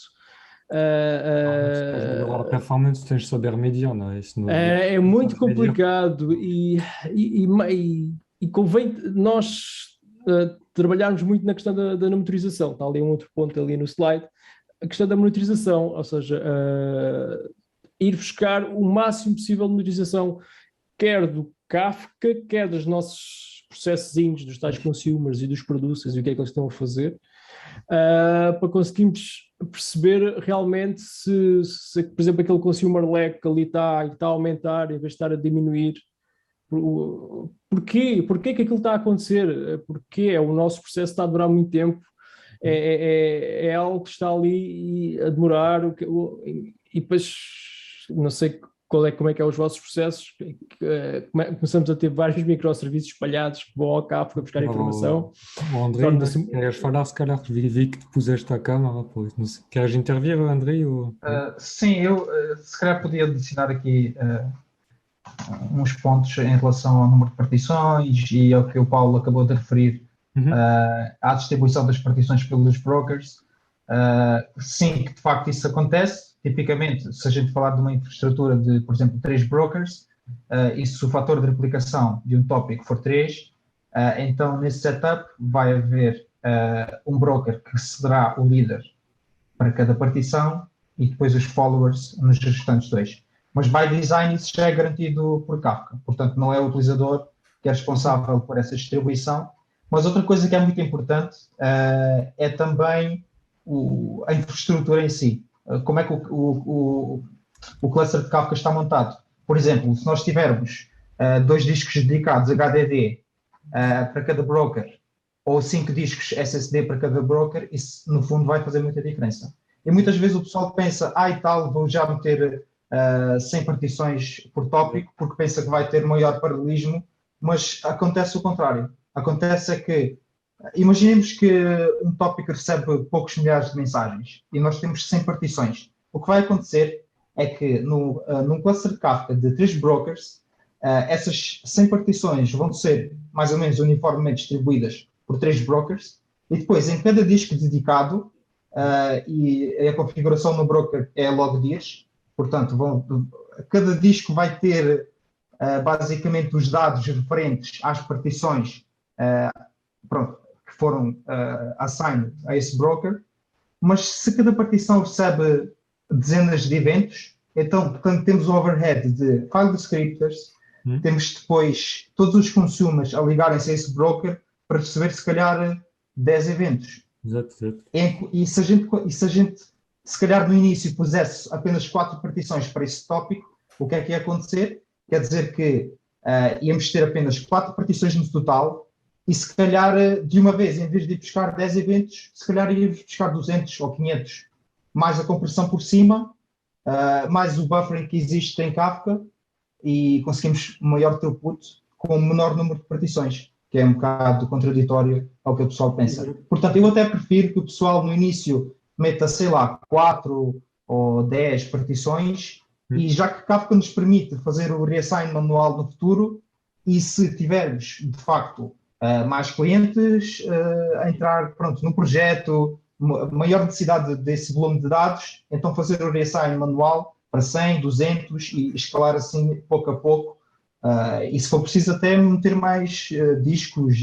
Para melhorar a performance, tens de saber mediar, não é? É muito complicado e convém nós trabalharmos muito na questão da monitorização. Está ali um outro ponto ali no slide. A questão da monitorização, ou seja, ir buscar o máximo possível de monitorização, quer do Kafka, quer dos nossos processinhos, dos tais consumers e dos producers e o que é que eles estão a fazer, para conseguirmos perceber realmente se, por exemplo, aquele consumer lag que ali está a aumentar em vez de estar a diminuir. Porquê que aquilo está a acontecer? Porque o nosso processo está a demorar muito tempo. É algo que está ali a demorar e depois não sei como é que é os vossos processos. Começamos a ter vários microserviços espalhados que vão ao Kafka buscar informação. André, queres falar, se calhar, vi que te puseste a câmera, pois não sei. Queres intervir, André? Sim, eu se calhar podia adicionar aqui uns pontos em relação ao número de partições e ao que o Paulo acabou de referir. À distribuição das partições pelos brokers. Sim, que de facto isso acontece. Tipicamente, se a gente falar de uma infraestrutura de, por exemplo, 3 brokers, e se o fator de replicação de um tópico for 3, então nesse setup vai haver um broker que cederá o líder para cada partição e depois os followers nos restantes 2. Mas by design isso já é garantido por Kafka. Portanto, não é o utilizador que é responsável por essa distribuição. Mas outra coisa que é muito importante é também a infraestrutura em si. Como é que o cluster de Kafka está montado? Por exemplo, se nós tivermos 2 discos dedicados HDD para cada broker ou 5 discos SSD para cada broker, isso no fundo vai fazer muita diferença. E muitas vezes o pessoal pensa, vou já meter 100 partições por tópico porque pensa que vai ter maior paralelismo, mas acontece o contrário. Acontece que, imaginemos que um tópico recebe poucos milhares de mensagens e nós temos 100 partições. O que vai acontecer é que num cluster de Kafka de 3 brokers, essas 100 partições vão ser mais ou menos uniformemente distribuídas por 3 brokers e depois em cada disco dedicado, e a configuração no broker é log dias, portanto cada disco vai ter basicamente os dados referentes às partições que foram assigned a esse broker, mas se cada partição recebe dezenas de eventos, então, portanto, temos o overhead de file descriptors, temos depois todos os consumers a ligarem-se a esse broker para receber, se calhar, 10 eventos. Exato. E se a gente, se calhar, no início pusesse apenas 4 partições para esse tópico, o que é que ia acontecer? Quer dizer que íamos ter apenas 4 partições no total e se calhar de uma vez, em vez de ir buscar 10 eventos, se calhar íamos buscar 200 ou 500, mais a compressão por cima, mais o buffering que existe em Kafka e conseguimos maior throughput com um menor número de partições, que é um bocado contraditório ao que o pessoal pensa. Portanto, eu até prefiro que o pessoal no início meta, sei lá, 4 ou 10 partições. E já que Kafka nos permite fazer o reassign manual no futuro, e se tivermos, de facto, mais clientes a entrar no projeto, maior necessidade desse volume de dados, então fazer o reassign manual para 100, 200 e escalar assim pouco a pouco. E se for preciso até meter mais discos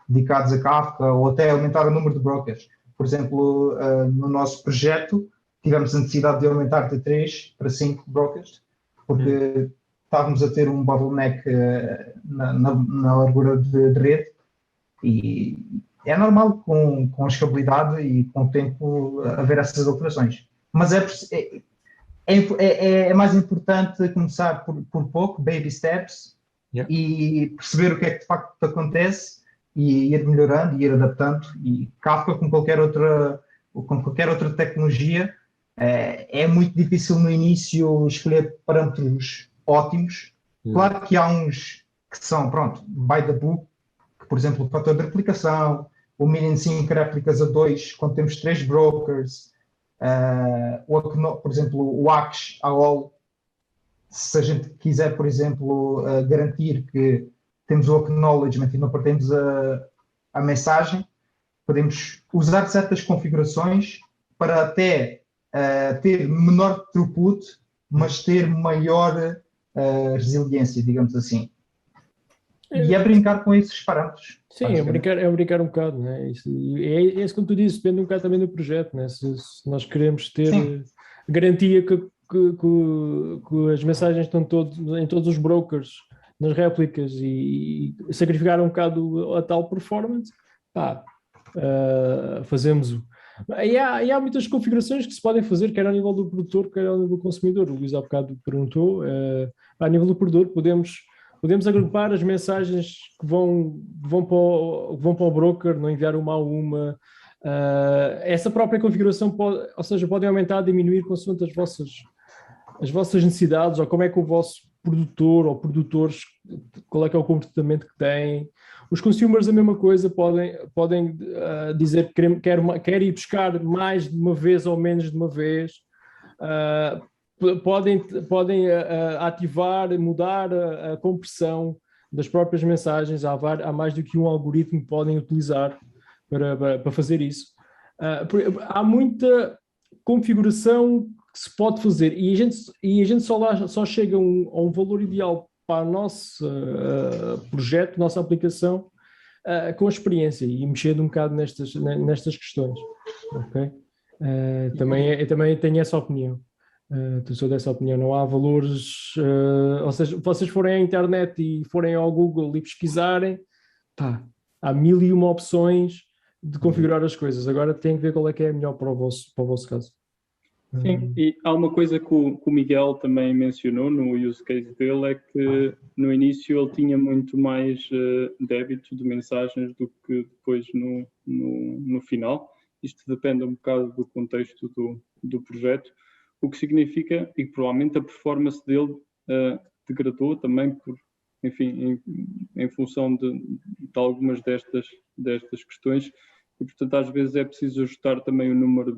dedicados a Kafka ou até aumentar o número de brokers. Por exemplo, no nosso projeto, tivemos a necessidade de aumentar de 3 para 5 brokers porque estávamos a ter um bottleneck na largura de rede, e é normal com a escalabilidade e com o tempo haver essas alterações. Mas é mais importante começar por pouco, baby steps, e perceber o que é que de facto acontece e ir melhorando e ir adaptando. E Kafka, com qualquer outra tecnologia, é muito difícil no início escolher parâmetros ótimos. Claro que há uns que são, by the book, que, por exemplo, o fator de replicação, o mean sync réplicas a 2, quando temos 3 brokers, por exemplo, o ACH AOL, se a gente quiser, por exemplo, garantir que temos o acknowledgement e não perdemos a mensagem, podemos usar certas configurações para até ter menor throughput, mas ter maior resiliência, digamos assim. E é brincar com esses parâmetros. Sim, é brincar um bocado, né? Isso, como tu dizes, depende um bocado também do projeto, né? Se nós queremos ter garantia que as mensagens estão em todos os brokers, nas réplicas, e sacrificar um bocado a tal performance, fazemos-o. E há muitas configurações que se podem fazer, quer ao nível do produtor, quer ao nível do consumidor. O Luís há bocado perguntou, a nível do produtor podemos agrupar as mensagens que vão para o broker, não enviar uma a uma. Essa própria configuração pode aumentar, diminuir consoante as vossas necessidades, ou como é que o vosso produtor ou produtores, qual é que é o comportamento que têm. Os consumers, a mesma coisa, podem dizer que quer ir buscar mais de uma vez ou menos de uma vez. Podem ativar, mudar a compressão das próprias mensagens. Há mais do que um algoritmo que podem utilizar para fazer isso. Há muita configuração que se pode fazer, e a gente só chega a um valor ideal para o nosso projeto, nossa aplicação, com a experiência e mexendo um bocado nestas questões. Okay? Também tenho essa opinião. Sou dessa opinião. Não há valores, ou seja, vocês forem à internet e forem ao Google e pesquisarem, há 1001 opções de configurar as coisas. Agora tem que ver qual é que é melhor para o vosso caso. Sim, e há uma coisa que o Miguel também mencionou no use case dele, é que no início ele tinha muito mais débito de mensagens do que depois no final. Isto depende um bocado do contexto do projeto, o que significa, e provavelmente a performance dele degradou também em função de algumas destas questões, e portanto às vezes é preciso ajustar também o número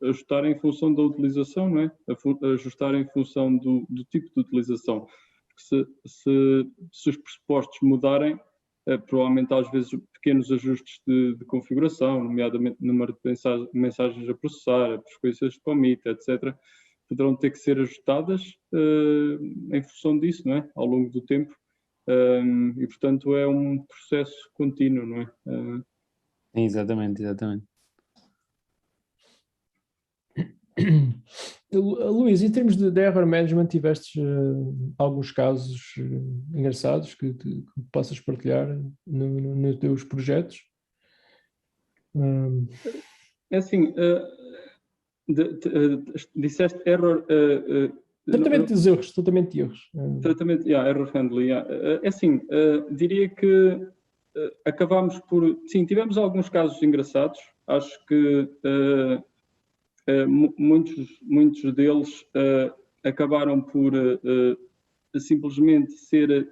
ajustar em função da utilização, não é? Ajustar em função do tipo de utilização. Porque se os pressupostos mudarem, provavelmente às vezes pequenos ajustes de configuração, nomeadamente número de mensagens a processar, a frequências de commit, etc., poderão ter que ser ajustadas em função disso, não é? Ao longo do tempo. E portanto é um processo contínuo, não é? Exatamente. Luís, em termos de error management, tiveste alguns casos engraçados que possas partilhar nos teus projetos? É assim, disseste error... tratamento de erros. Tratamento, error handling. É assim, diria que acabámos por... Sim, tivemos alguns casos engraçados. Acho que... muitos deles acabaram por simplesmente ser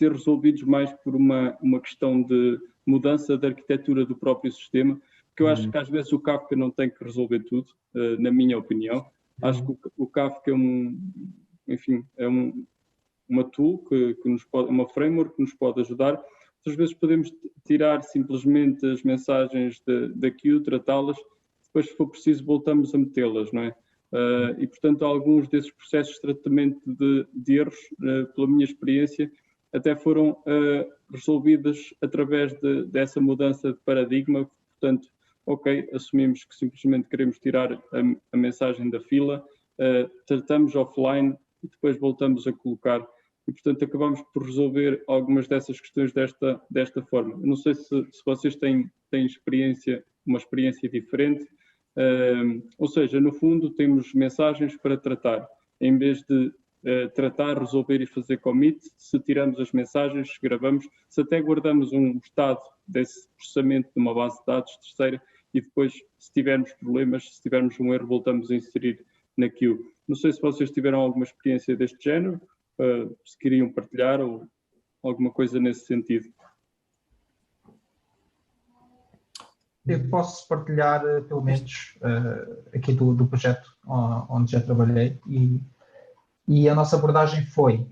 resolvidos mais por uma questão de mudança da arquitetura do próprio sistema, que eu acho que às vezes o Kafka não tem que resolver tudo, na minha opinião. Acho que o Kafka é uma tool que nos pode, uma framework que nos pode ajudar. Às vezes podemos tirar simplesmente as mensagens da queue, tratá-las, depois, se for preciso, voltamos a metê-las, não é? E, portanto, alguns desses processos de tratamento de erros, pela minha experiência, até foram resolvidos através dessa mudança de paradigma. Portanto, ok, assumimos que simplesmente queremos tirar a mensagem da fila, tratamos offline, e depois voltamos a colocar. E, portanto, acabamos por resolver algumas dessas questões desta forma. Eu não sei se vocês têm uma experiência diferente, ou seja, no fundo, temos mensagens para tratar. Em vez de tratar, resolver e fazer commit, se tiramos as mensagens, gravamos, se até guardamos um estado desse processamento de uma base de dados terceira e depois, se tivermos problemas, se tivermos um erro, voltamos a inserir na queue. Não sei se vocês tiveram alguma experiência deste género, se queriam partilhar ou alguma coisa nesse sentido. Eu posso partilhar, pelo menos, aqui do projeto onde já trabalhei e a nossa abordagem foi,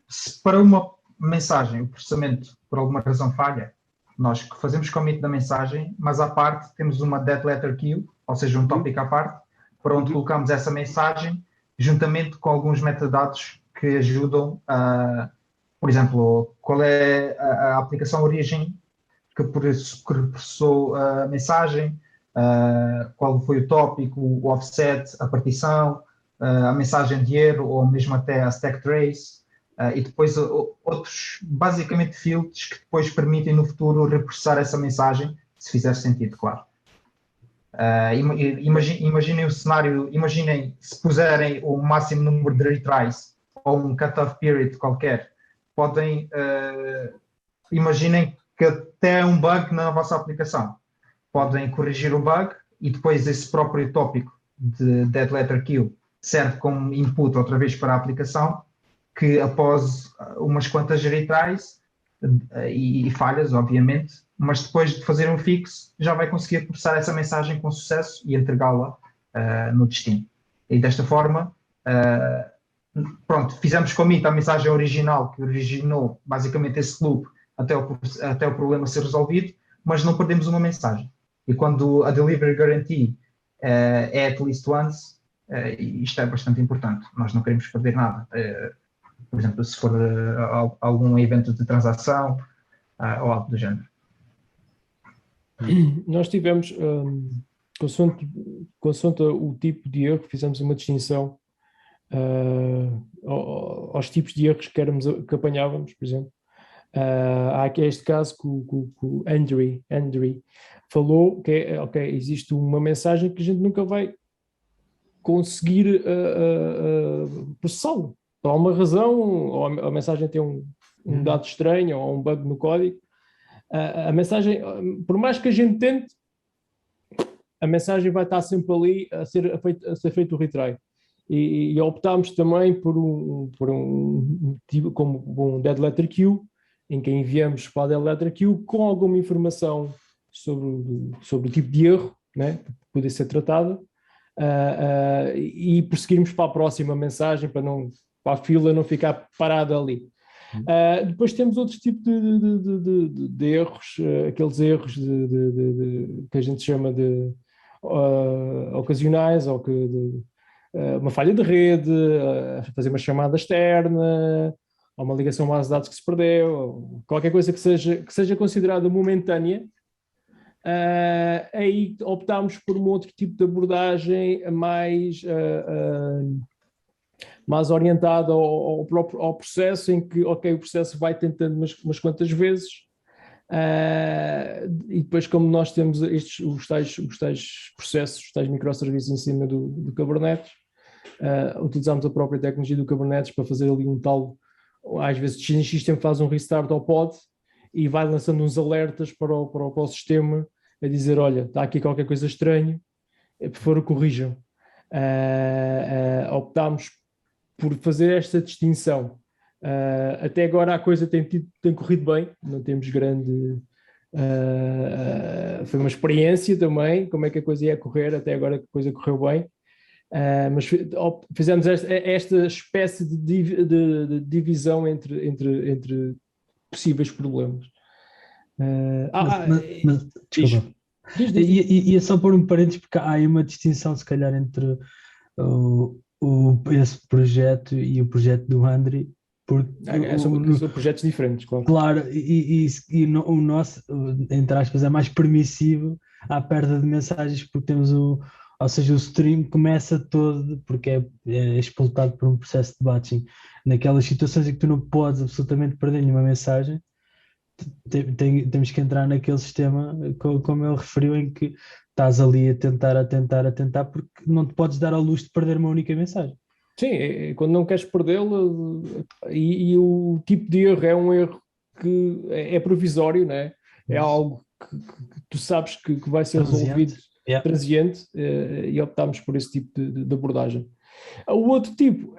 se para uma mensagem o processamento por alguma razão falha, nós fazemos commit da mensagem, mas à parte temos uma dead letter queue, ou seja, um tópico à parte, para onde colocamos essa mensagem, juntamente com alguns metadados que ajudam por exemplo, qual é a aplicação origem que processou a mensagem, qual foi o tópico, o offset, a partição, a mensagem de erro ou mesmo até a stack trace, e depois outros, basicamente, filtros que depois permitem no futuro reprocessar essa mensagem, se fizer sentido, claro. Imaginem o cenário, imaginem se puserem o máximo número de retries ou um cut-off period qualquer, podem, imaginem que até é um bug na vossa aplicação. Podem corrigir o bug e depois esse próprio tópico de dead letter queue serve como input outra vez para a aplicação, que após umas quantas retries e falhas, obviamente, mas depois de fazer um fix, já vai conseguir processar essa mensagem com sucesso e entregá-la no destino. E desta forma, pronto, fizemos commit à mensagem original, que originou basicamente esse loop até o problema ser resolvido, mas não perdemos uma mensagem. E quando a delivery guarantee é at least once, isto é bastante importante. Nós não queremos perder nada. Por exemplo, se for algum evento de transação ou algo do género. Nós tivemos, consoante o tipo de erro, fizemos uma distinção aos tipos de erros que apanhávamos, por exemplo. Há aqui este caso que o Andrew falou, que é, ok, existe uma mensagem que a gente nunca vai conseguir processá-lo. Por alguma razão, ou a mensagem tem um dado estranho, ou um bug no código. A mensagem, por mais que a gente tente, a mensagem vai estar sempre ali a ser feito o retry. E optámos também por um tipo como um dead letter queue, em que enviamos para a dead letter queue com alguma informação sobre o tipo de erro, né, que poder ser tratado, e prosseguirmos para a próxima mensagem para a fila não ficar parada ali. Depois temos outros tipos de erros, aqueles erros que a gente chama de ocasionais, ou uma falha de rede, fazer uma chamada externa, ou uma ligação à base de dados que se perdeu, qualquer coisa que seja considerada momentânea. Aí optámos por um outro tipo de abordagem mais orientada ao processo, em que, ok, o processo vai tentando umas quantas vezes, e depois, como nós temos os tais processos, os tais microserviços em cima do Kubernetes, utilizamos a própria tecnologia do Kubernetes para fazer ali um tal, às vezes o System faz um restart ao pod e vai lançando uns alertas para o sistema, a dizer, olha, está aqui qualquer coisa estranha, por favor corrijam. Optámos por fazer esta distinção. Até agora a coisa tem corrido bem, não temos grande... foi uma experiência também, como é que a coisa ia correr, até agora a coisa correu bem, mas fizemos esta espécie de divisão entre possíveis problemas. Desculpa. E é só pôr um parênteses, porque há aí uma distinção, se calhar, entre esse projeto e o projeto do André. São projetos diferentes, claro. Claro, o nosso, entre aspas, é mais permissivo à perda de mensagens, porque temos Ou seja, o stream começa todo porque é explotado por um processo de batching. Naquelas situações em que tu não podes absolutamente perder nenhuma mensagem, temos que entrar naquele sistema, como ele referiu, em que estás ali a tentar, porque não te podes dar ao luxo de perder uma única mensagem. Sim, quando não queres perdê-lo, e o tipo de erro é um erro que é provisório, não é? É algo que tu sabes que vai ser resolvido transiente, e optámos por esse tipo de abordagem. O outro tipo,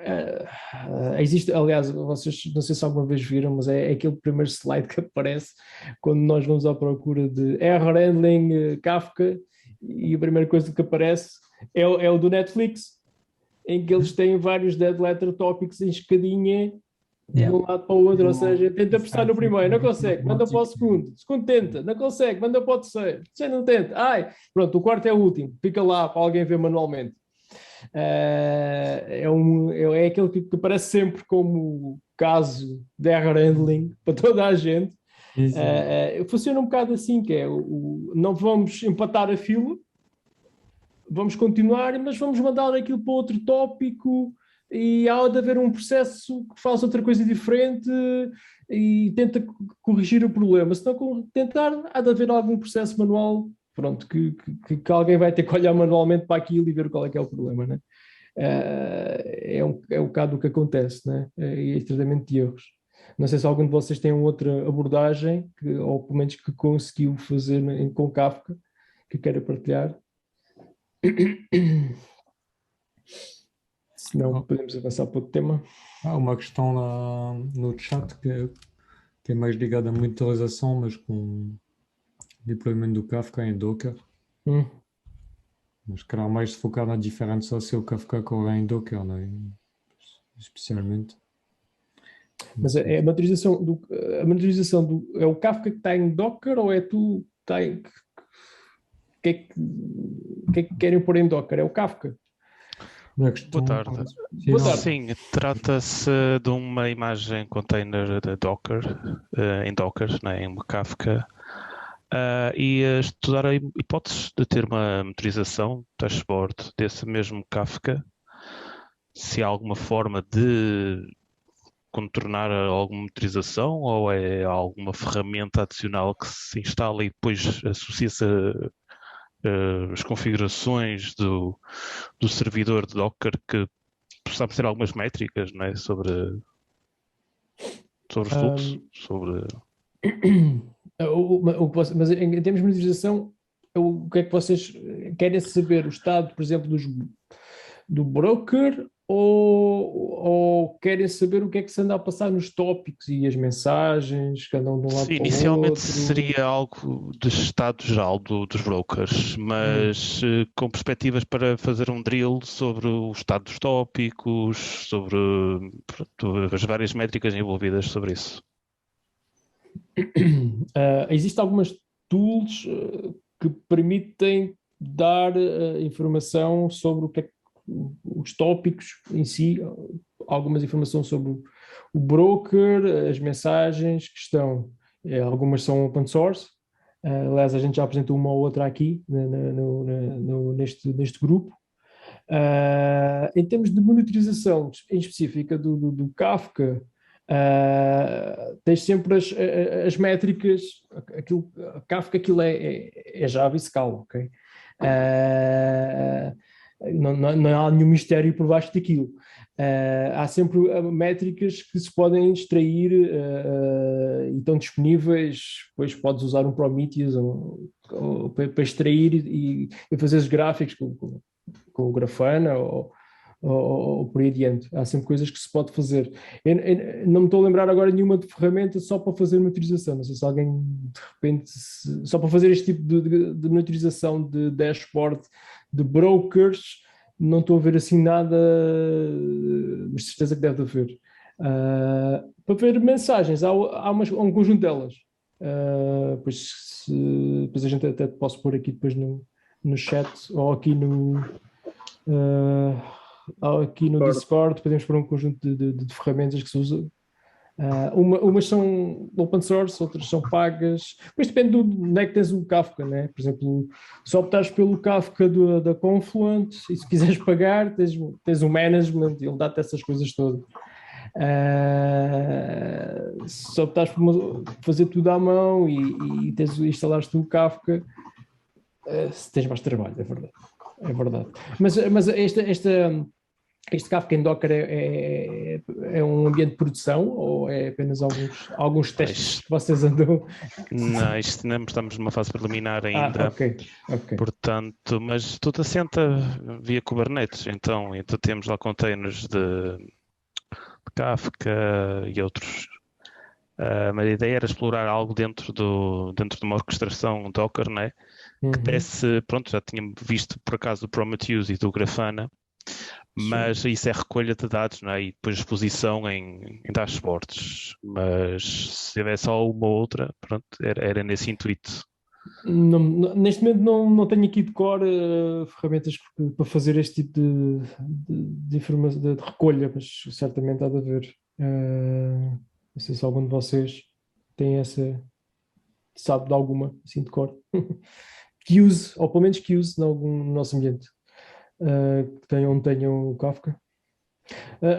existe, aliás, vocês não sei se alguma vez viram, mas é aquele primeiro slide que aparece quando nós vamos à procura de error handling Kafka, e a primeira coisa que aparece é o do Netflix, em que eles têm vários dead letter topics em escadinha de um lado para o outro, ou seja, tenta prestar no primeiro, não consegue, manda para o segundo tenta, não consegue, manda para o terceiro não tenta, pronto, o quarto é o último, fica lá para alguém ver manualmente. É aquele que aparece sempre como caso de error handling para toda a gente. Funciona um bocado assim, que é não vamos empatar a fila, vamos continuar, mas vamos mandar aquilo para outro tópico, e há de haver um processo que faz outra coisa diferente e tenta corrigir o problema. Se não tentar, há de haver algum processo manual, pronto, que alguém vai ter que olhar manualmente para aquilo e ver qual é que é o problema, né? É um bocado o que acontece, né? E é tratamento de erros. Não sei se algum de vocês tem outra abordagem, ou pelo menos que conseguiu fazer com Kafka, que queira partilhar. Se não, podemos avançar para outro tema. Há uma questão no chat que é mais ligada à monitorização, mas com deployment do Kafka em Docker. Mas calhar mais focar na diferença se o Kafka corre em Docker, não é? Especialmente. Mas a monitorização é o Kafka que está em Docker, ou é tu que está em... O que é que querem pôr em Docker? É o Kafka? Boa tarde. Sim, trata-se de uma imagem container de Docker, em Docker, né, em uma Kafka, e estudar a hipótese de ter uma monitorização, dashboard desse mesmo Kafka, se há alguma forma de contornar alguma monitorização, ou é alguma ferramenta adicional que se instala e depois associa-se as configurações do servidor de Docker, que sabe ter algumas métricas, não é? sobre os fluxos, Mas em termos de monitorização, o que é que vocês querem saber? O estado, por exemplo, do broker, ou querem saber o que é que se anda a passar nos tópicos e as mensagens que andam de um lado para o outro? Inicialmente seria algo de estado geral dos brokers, mas com perspectivas para fazer um drill sobre o estado dos tópicos, sobre as várias métricas envolvidas sobre isso. Existem algumas tools que permitem dar informação sobre o que é os tópicos em si, algumas informações sobre o broker, as mensagens que estão, algumas são open source, aliás a gente já apresentou uma ou outra aqui neste grupo. Em termos de monitorização em específica do Kafka, tens sempre as métricas, Kafka aquilo é Java e Scala, ok? Não há nenhum mistério por baixo daquilo. Há sempre métricas que se podem extrair e estão disponíveis. Depois podes usar um Prometheus para extrair e fazer os gráficos com o Grafana ou por aí adiante. Há sempre coisas que se pode fazer. Eu não me estou a lembrar agora nenhuma de ferramenta só para fazer monitorização. Não sei se alguém, de repente, só para fazer este tipo de monitorização de dashboard de brokers, não estou a ver assim nada, mas certeza que deve haver. Para ver mensagens, há um conjunto delas. Depois a gente até posso pôr aqui depois no chat, ou aqui no Discord, podemos pôr um conjunto de ferramentas que se usa Umas são open source, outras são pagas, mas depende de onde é que tens o Kafka, né? Por exemplo, se optares pelo Kafka da Confluent, e se quiseres pagar, tens o management, ele dá-te essas coisas todas. Se optares por fazer tudo à mão e instalares tu o Kafka, tens mais trabalho, é verdade. Mas este Kafka em Docker é um ambiente de produção ou é apenas alguns testes que vocês andam? Não, isto não estamos numa fase preliminar ainda. Ok. Portanto, mas tudo assenta via Kubernetes, então temos lá containers de Kafka e outros. Mas a ideia era explorar algo dentro de uma orquestração Docker, né? Que desse, pronto, já tínhamos visto por acaso o Prometheus e do Grafana, mas isso é recolha de dados, não é? E depois exposição em dashboards. Mas se tiver só uma ou outra, pronto, era nesse intuito. Neste momento não tenho aqui de cor ferramentas para fazer este tipo de informação, de recolha, mas certamente há de haver. Não sei se algum de vocês tem sabe de alguma, assim de cor, que use, ou pelo menos que use no nosso ambiente. Que tenham o Kafka.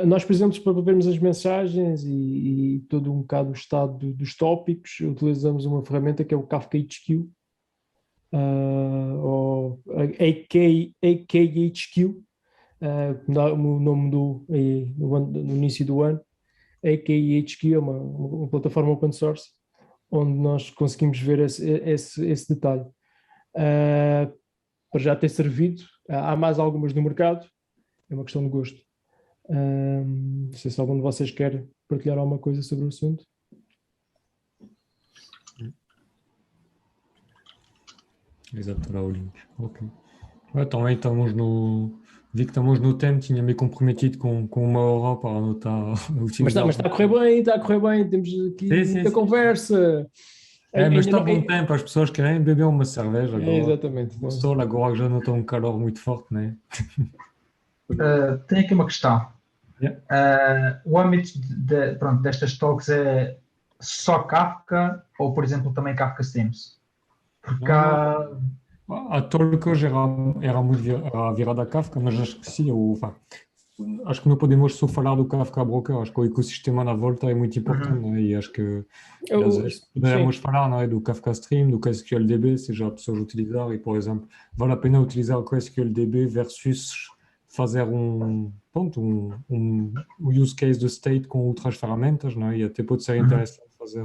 Nós, por exemplo, para vermos as mensagens e todo um bocado o estado dos tópicos, utilizamos uma ferramenta que é o Kafka HQ, ou AKHQ, o nome mudou aí no início do ano. AKHQ é uma plataforma open source onde nós conseguimos ver esse detalhe. Para já ter servido, há mais algumas no mercado, é uma questão de gosto. Não sei se algum de vocês quer partilhar alguma coisa sobre o assunto. Exato, para o link. Ok. Também vi que estamos no tempo, tinha-me comprometido com 1 hora para anotar o time. Mas está a correr bem, temos aqui muita conversa. Mas está bom tempo, as pessoas querem beber uma cerveja agora. Exatamente. O sol agora já não está um calor muito forte, não é? Tenho aqui uma questão. O âmbito destas talks é só Kafka ou, por exemplo, também Kafka Streams? Porque a talk hoje era muito virada a Kafka, mas acho que sim, acho que não podemos só falar do Kafka Broker, acho que o ecossistema na volta é muito importante, não é? E acho que podemos falar, não é? Do Kafka Stream, do KSQLDB, se já pessoas utilizar, e por exemplo, vale a pena utilizar o KSQLDB versus fazer um use case de state com outras ferramentas, não é? E até pode ser interessante fazer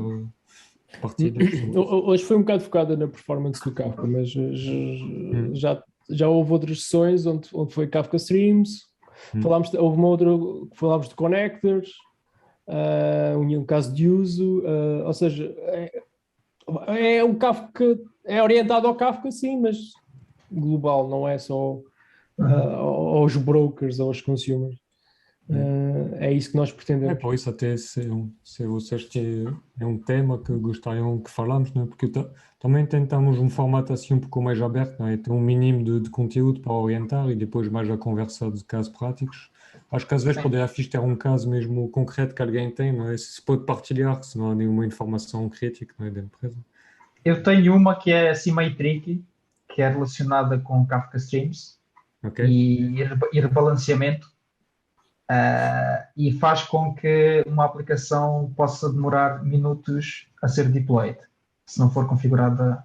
partidas. Hoje foi um bocado focada na performance do Kafka, mas já houve outras sessões onde foi Kafka Streams. Houve uma outra que falámos de connectors, um caso de uso, ou seja, o Kafka é orientado ao Kafka, sim, mas global, não é só aos brokers, aos consumers. É isso que nós pretendemos. Por isso até se vocês é um tema que gostariam que falamos, não é? Porque também tentamos um formato assim um pouco mais aberto, não é? Tem um mínimo de conteúdo para orientar e depois mais a conversa de casos práticos. Acho que às vezes poderia ter um caso mesmo concreto que alguém tem, não é? Se pode partilhar, se não há nenhuma informação crítica, não é, da empresa. Eu tenho uma que é assim meio tricky, que é relacionada com Kafka Streams e rebalanceamento. E faz com que uma aplicação possa demorar minutos a ser deployed, se não for configurada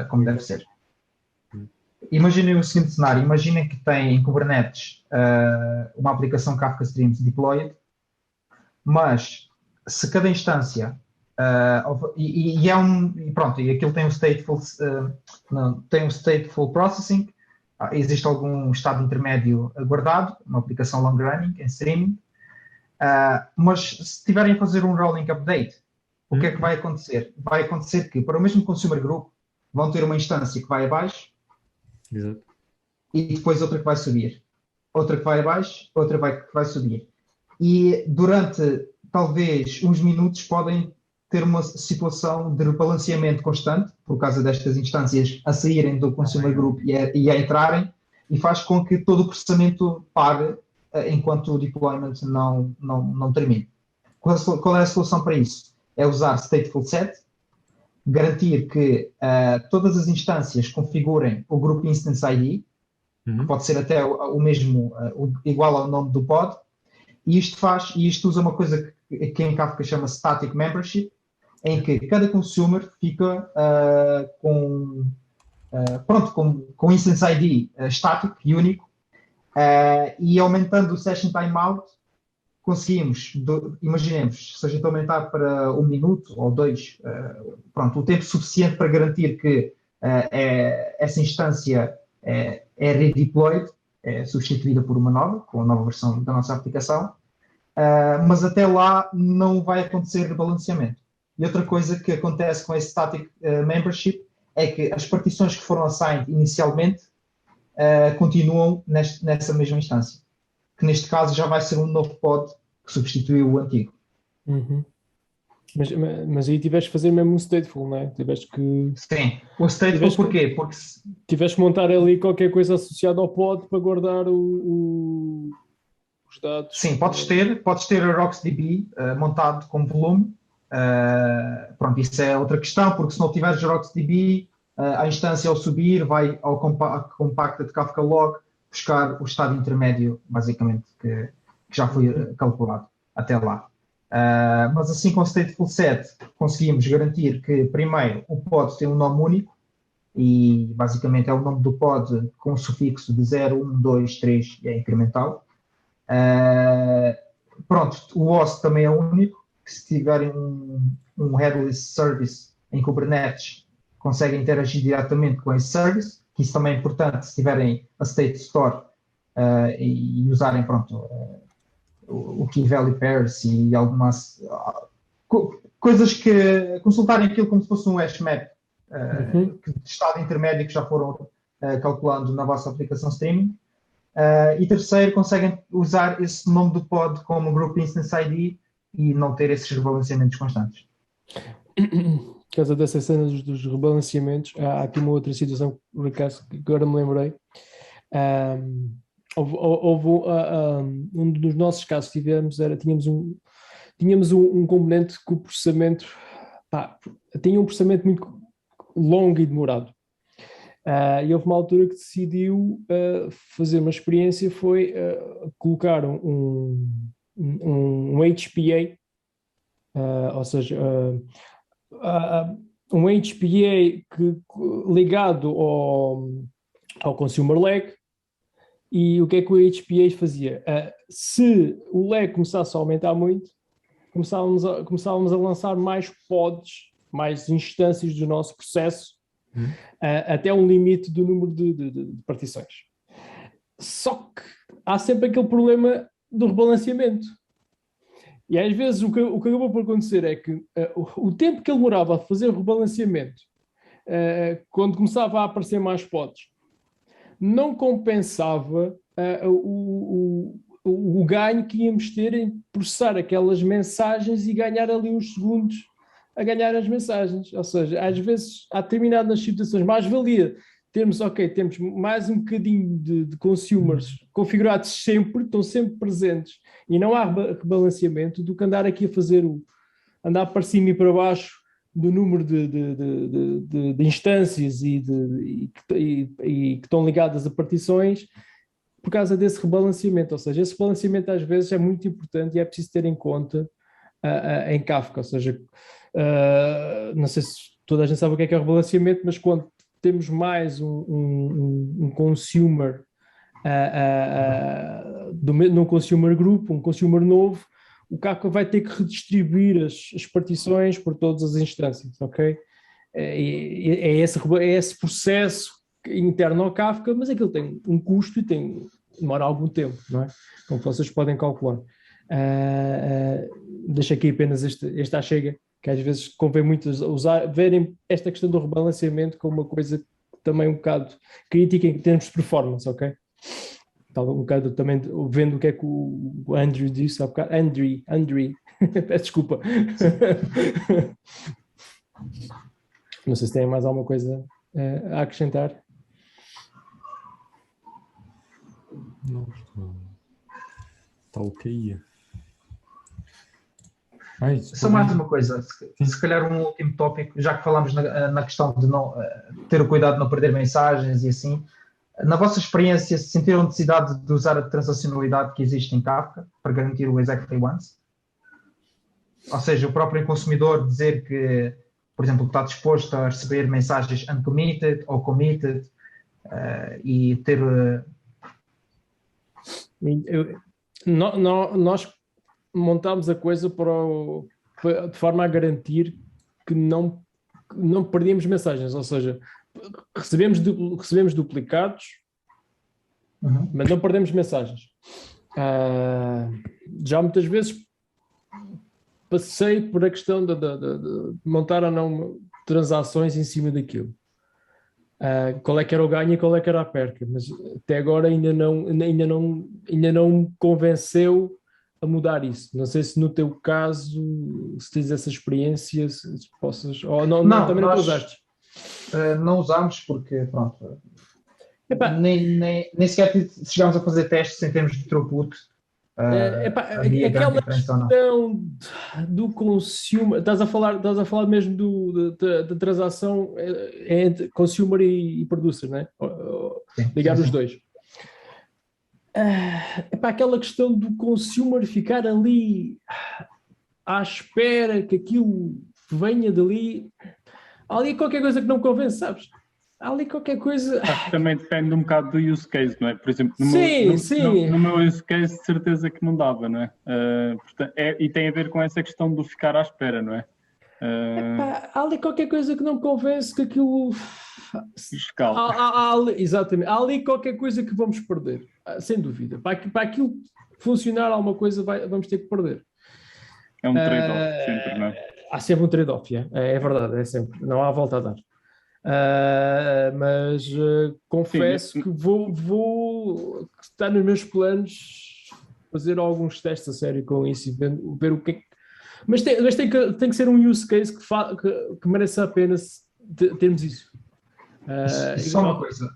como deve ser. Imaginem o seguinte cenário, imaginem que tem em Kubernetes uma aplicação Kafka Streams deployed, mas se cada instância e aquilo tem um stateful processing, existe algum estado intermédio guardado, uma aplicação long running, em streaming, mas se estiverem a fazer um rolling update, o que é que vai acontecer? Vai acontecer que para o mesmo consumer group vão ter uma instância que vai abaixo e depois outra que vai subir, outra que vai abaixo, outra que vai subir. E durante talvez uns minutos podem ter uma situação de rebalanceamento constante, por causa destas instâncias a saírem do consumer group e a entrarem, e faz com que todo o processamento pare enquanto o deployment não termine. qual é a solução para isso? É usar stateful set, garantir que todas as instâncias configurem o Group Instance ID, que pode ser até o mesmo, igual ao nome do pod, e isto usa uma coisa que em Kafka chama Static Membership, em que cada consumer fica com Instance ID estático e único, e aumentando o Session Timeout, conseguimos, imaginemos, se a gente aumentar para 1 minuto ou 2, o tempo suficiente para garantir que essa instância é redeployed, é substituída por uma nova, com a nova versão da nossa aplicação, mas até lá não vai acontecer rebalanceamento. E outra coisa que acontece com esse Static Membership é que as partições que foram assigned inicialmente continuam nessa mesma instância, que neste caso já vai ser um novo pod que substituiu o antigo. Uhum. Mas aí tiveste que fazer mesmo um stateful, não é? Tiveste que... Sim, o stateful porquê? Porque tiveste que montar ali qualquer coisa associada ao pod para guardar os dados. Sim, podes ter a RocksDB montado como volume. Isso é outra questão, porque se não tiveres RocksDB, a instância ao subir vai ao compacted Kafka log buscar o estado intermédio, basicamente, que já foi calculado até lá. Mas assim com o stateful set conseguimos garantir que primeiro o pod tem um nome único e basicamente é o nome do pod com o sufixo de 0, 1, 2, 3 e é incremental. O host também é único, que se tiverem um headless service em Kubernetes conseguem interagir diretamente com esse service, que isso também é importante se tiverem a state store e usarem o key value pairs e algumas coisas que consultarem aquilo como se fosse um hash map de estado intermédio que já foram calculando na vossa aplicação streaming. E terceiro, conseguem usar esse nome do pod como Group Instance ID e não ter esses rebalanceamentos constantes. Por causa dessas cenas dos rebalanceamentos, há aqui uma outra situação, por acaso, que agora me lembrei. Houve um dos nossos casos que tínhamos um componente que o processamento tinha um processamento muito longo e demorado. E houve uma altura que decidiu fazer uma experiência, foi colocar um HPA, ou seja, um HPA ligado ao consumer lag. E o que é que o HPA fazia? Se o lag começasse a aumentar muito, começávamos a lançar mais pods, mais instâncias do nosso processo, até um limite do número de partições. Só que há sempre aquele problema do rebalanceamento. E às vezes o que acabou por acontecer é que o tempo que ele demorava a fazer o rebalanceamento, quando começava a aparecer mais pods, não compensava o ganho que íamos ter em processar aquelas mensagens e ganhar ali uns segundos a ganhar as mensagens. Ou seja, às vezes há determinadas situações mais valia temos mais um bocadinho de consumers configurados sempre, estão sempre presentes e não há rebalanceamento do que andar aqui a fazer andar para cima e para baixo do número de instâncias e que estão ligadas a partições por causa desse rebalanceamento. Ou seja, esse rebalanceamento às vezes é muito importante e é preciso ter em conta em Kafka. Ou seja, não sei se toda a gente sabe o que é o rebalanceamento, mas quando temos mais um consumer num consumer group, um consumer novo, o Kafka vai ter que redistribuir as partições por todas as instâncias, ok? É esse processo interno ao Kafka, mas aquilo tem um custo e demora algum tempo, não é? Como vocês podem calcular. Deixo aqui apenas este achega, que às vezes convém muito verem esta questão do rebalanceamento como uma coisa também um bocado crítica em termos de performance, ok? Um bocado também vendo o que é que o Andrew disse há bocado. Andrew, peço desculpa. Não sei se tem mais alguma coisa a acrescentar. Não, está ok. Só mais uma coisa, se calhar um último tópico, já que falámos na questão de não ter o cuidado de não perder mensagens e assim, na vossa experiência, sentiram necessidade de usar a transacionalidade que existe em Kafka para garantir o exactly once? Ou seja, o próprio consumidor dizer que, por exemplo, está disposto a receber mensagens uncommitted ou committed e ter... Nós montámos a coisa de forma a garantir que não perdíamos mensagens, ou seja, recebemos duplicados, mas não perdemos mensagens. Já muitas vezes passei por a questão de montar ou não transações em cima daquilo. Qual é que era o ganho e qual é que era a perca, mas até agora ainda não me convenceu a mudar isso. Não sei se no teu caso, se tens essa experiência, se possas... Ou não, também não usaste. Não usámos porque, pronto, nem sequer chegámos a fazer testes em termos de throughput. Aquela questão do consumer, estás a falar mesmo da transação entre consumer e producer, não é? Ligar os dois. Aquela questão do consumer ficar ali à espera que aquilo venha dali, há ali qualquer coisa que não me convence, sabes? Há ali qualquer coisa... Também depende um bocado do use case, não é? Por exemplo, no meu use case de certeza que não dava, não é? Portanto, e tem a ver com essa questão do ficar à espera, não é? Há ali qualquer coisa que não me convence que aquilo... Exatamente. Há ali qualquer coisa que vamos perder, sem dúvida. Para aquilo funcionar alguma coisa vamos ter que perder. É um trade-off sempre, não é? Há sempre um trade-off, é verdade, é sempre. Não há volta a dar. Mas confesso que vou estar nos meus planos fazer alguns testes a sério com isso e ver o que é que... Mas tem que ser um use case que mereça a pena termos isso. Só uma coisa,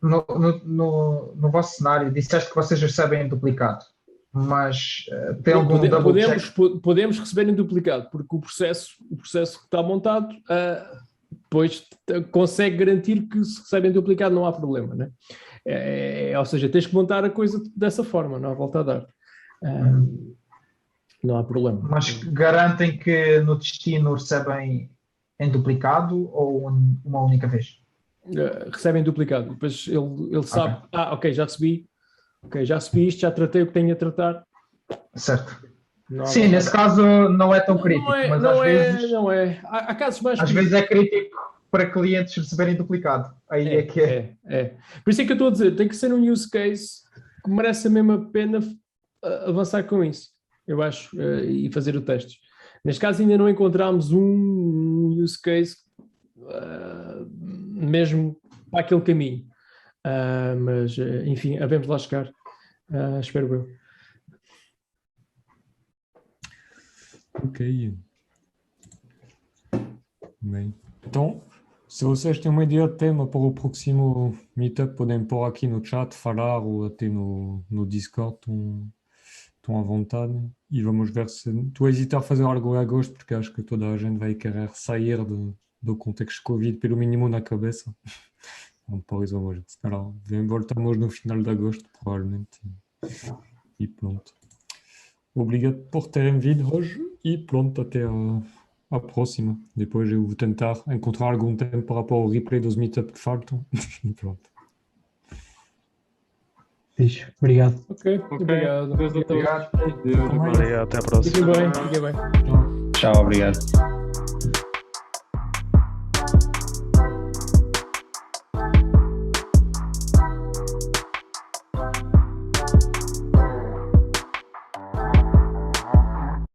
no vosso cenário disseste que vocês recebem em duplicado, mas tem algum double check? Podemos receber em duplicado, porque o processo que está montado depois consegue garantir que se recebe em duplicado não há problema, né? Ou seja, tens que montar a coisa dessa forma, não há volta a dar. Não há problema. Mas garantem que no destino recebem em duplicado ou uma única vez? Recebem duplicado. Depois ele sabe, ok, já recebi isto, já tratei o que tenho a tratar. Certo. Sim, nesse caso não é tão crítico, mas às vezes... Não é. Há casos mais... Às vezes é crítico para clientes receberem duplicado. Aí é que é. Por isso é que eu estou a dizer, tem que ser um use case que merece a mesma pena avançar com isso, eu acho, e fazer o teste. Neste caso ainda não encontramos um use case mesmo para aquele caminho. Mas, enfim, havemos lá chegar, espero eu. Ok. Bem. Então, se vocês têm uma ideia de tema para o próximo meetup, podem pôr aqui no chat, falar ou até no Discord, estão à vontade. E vamos ver se... Estou a hesitar a fazer algo em agosto, porque acho que toda a gente vai querer sair do contexto Covid, pelo mínimo na cabeça. Então, por isso, voltamos no final de agosto, provavelmente. E pronto. Obrigado por terem vindo hoje e pronto, até a próxima. Depois eu vou tentar encontrar algum tempo para rapport ao replay dos meetups que faltam. E pronto. Fixe, obrigado. Ok, obrigado. Obrigado. Obrigado, até a próxima. Fiquem bem. Tchau, obrigado.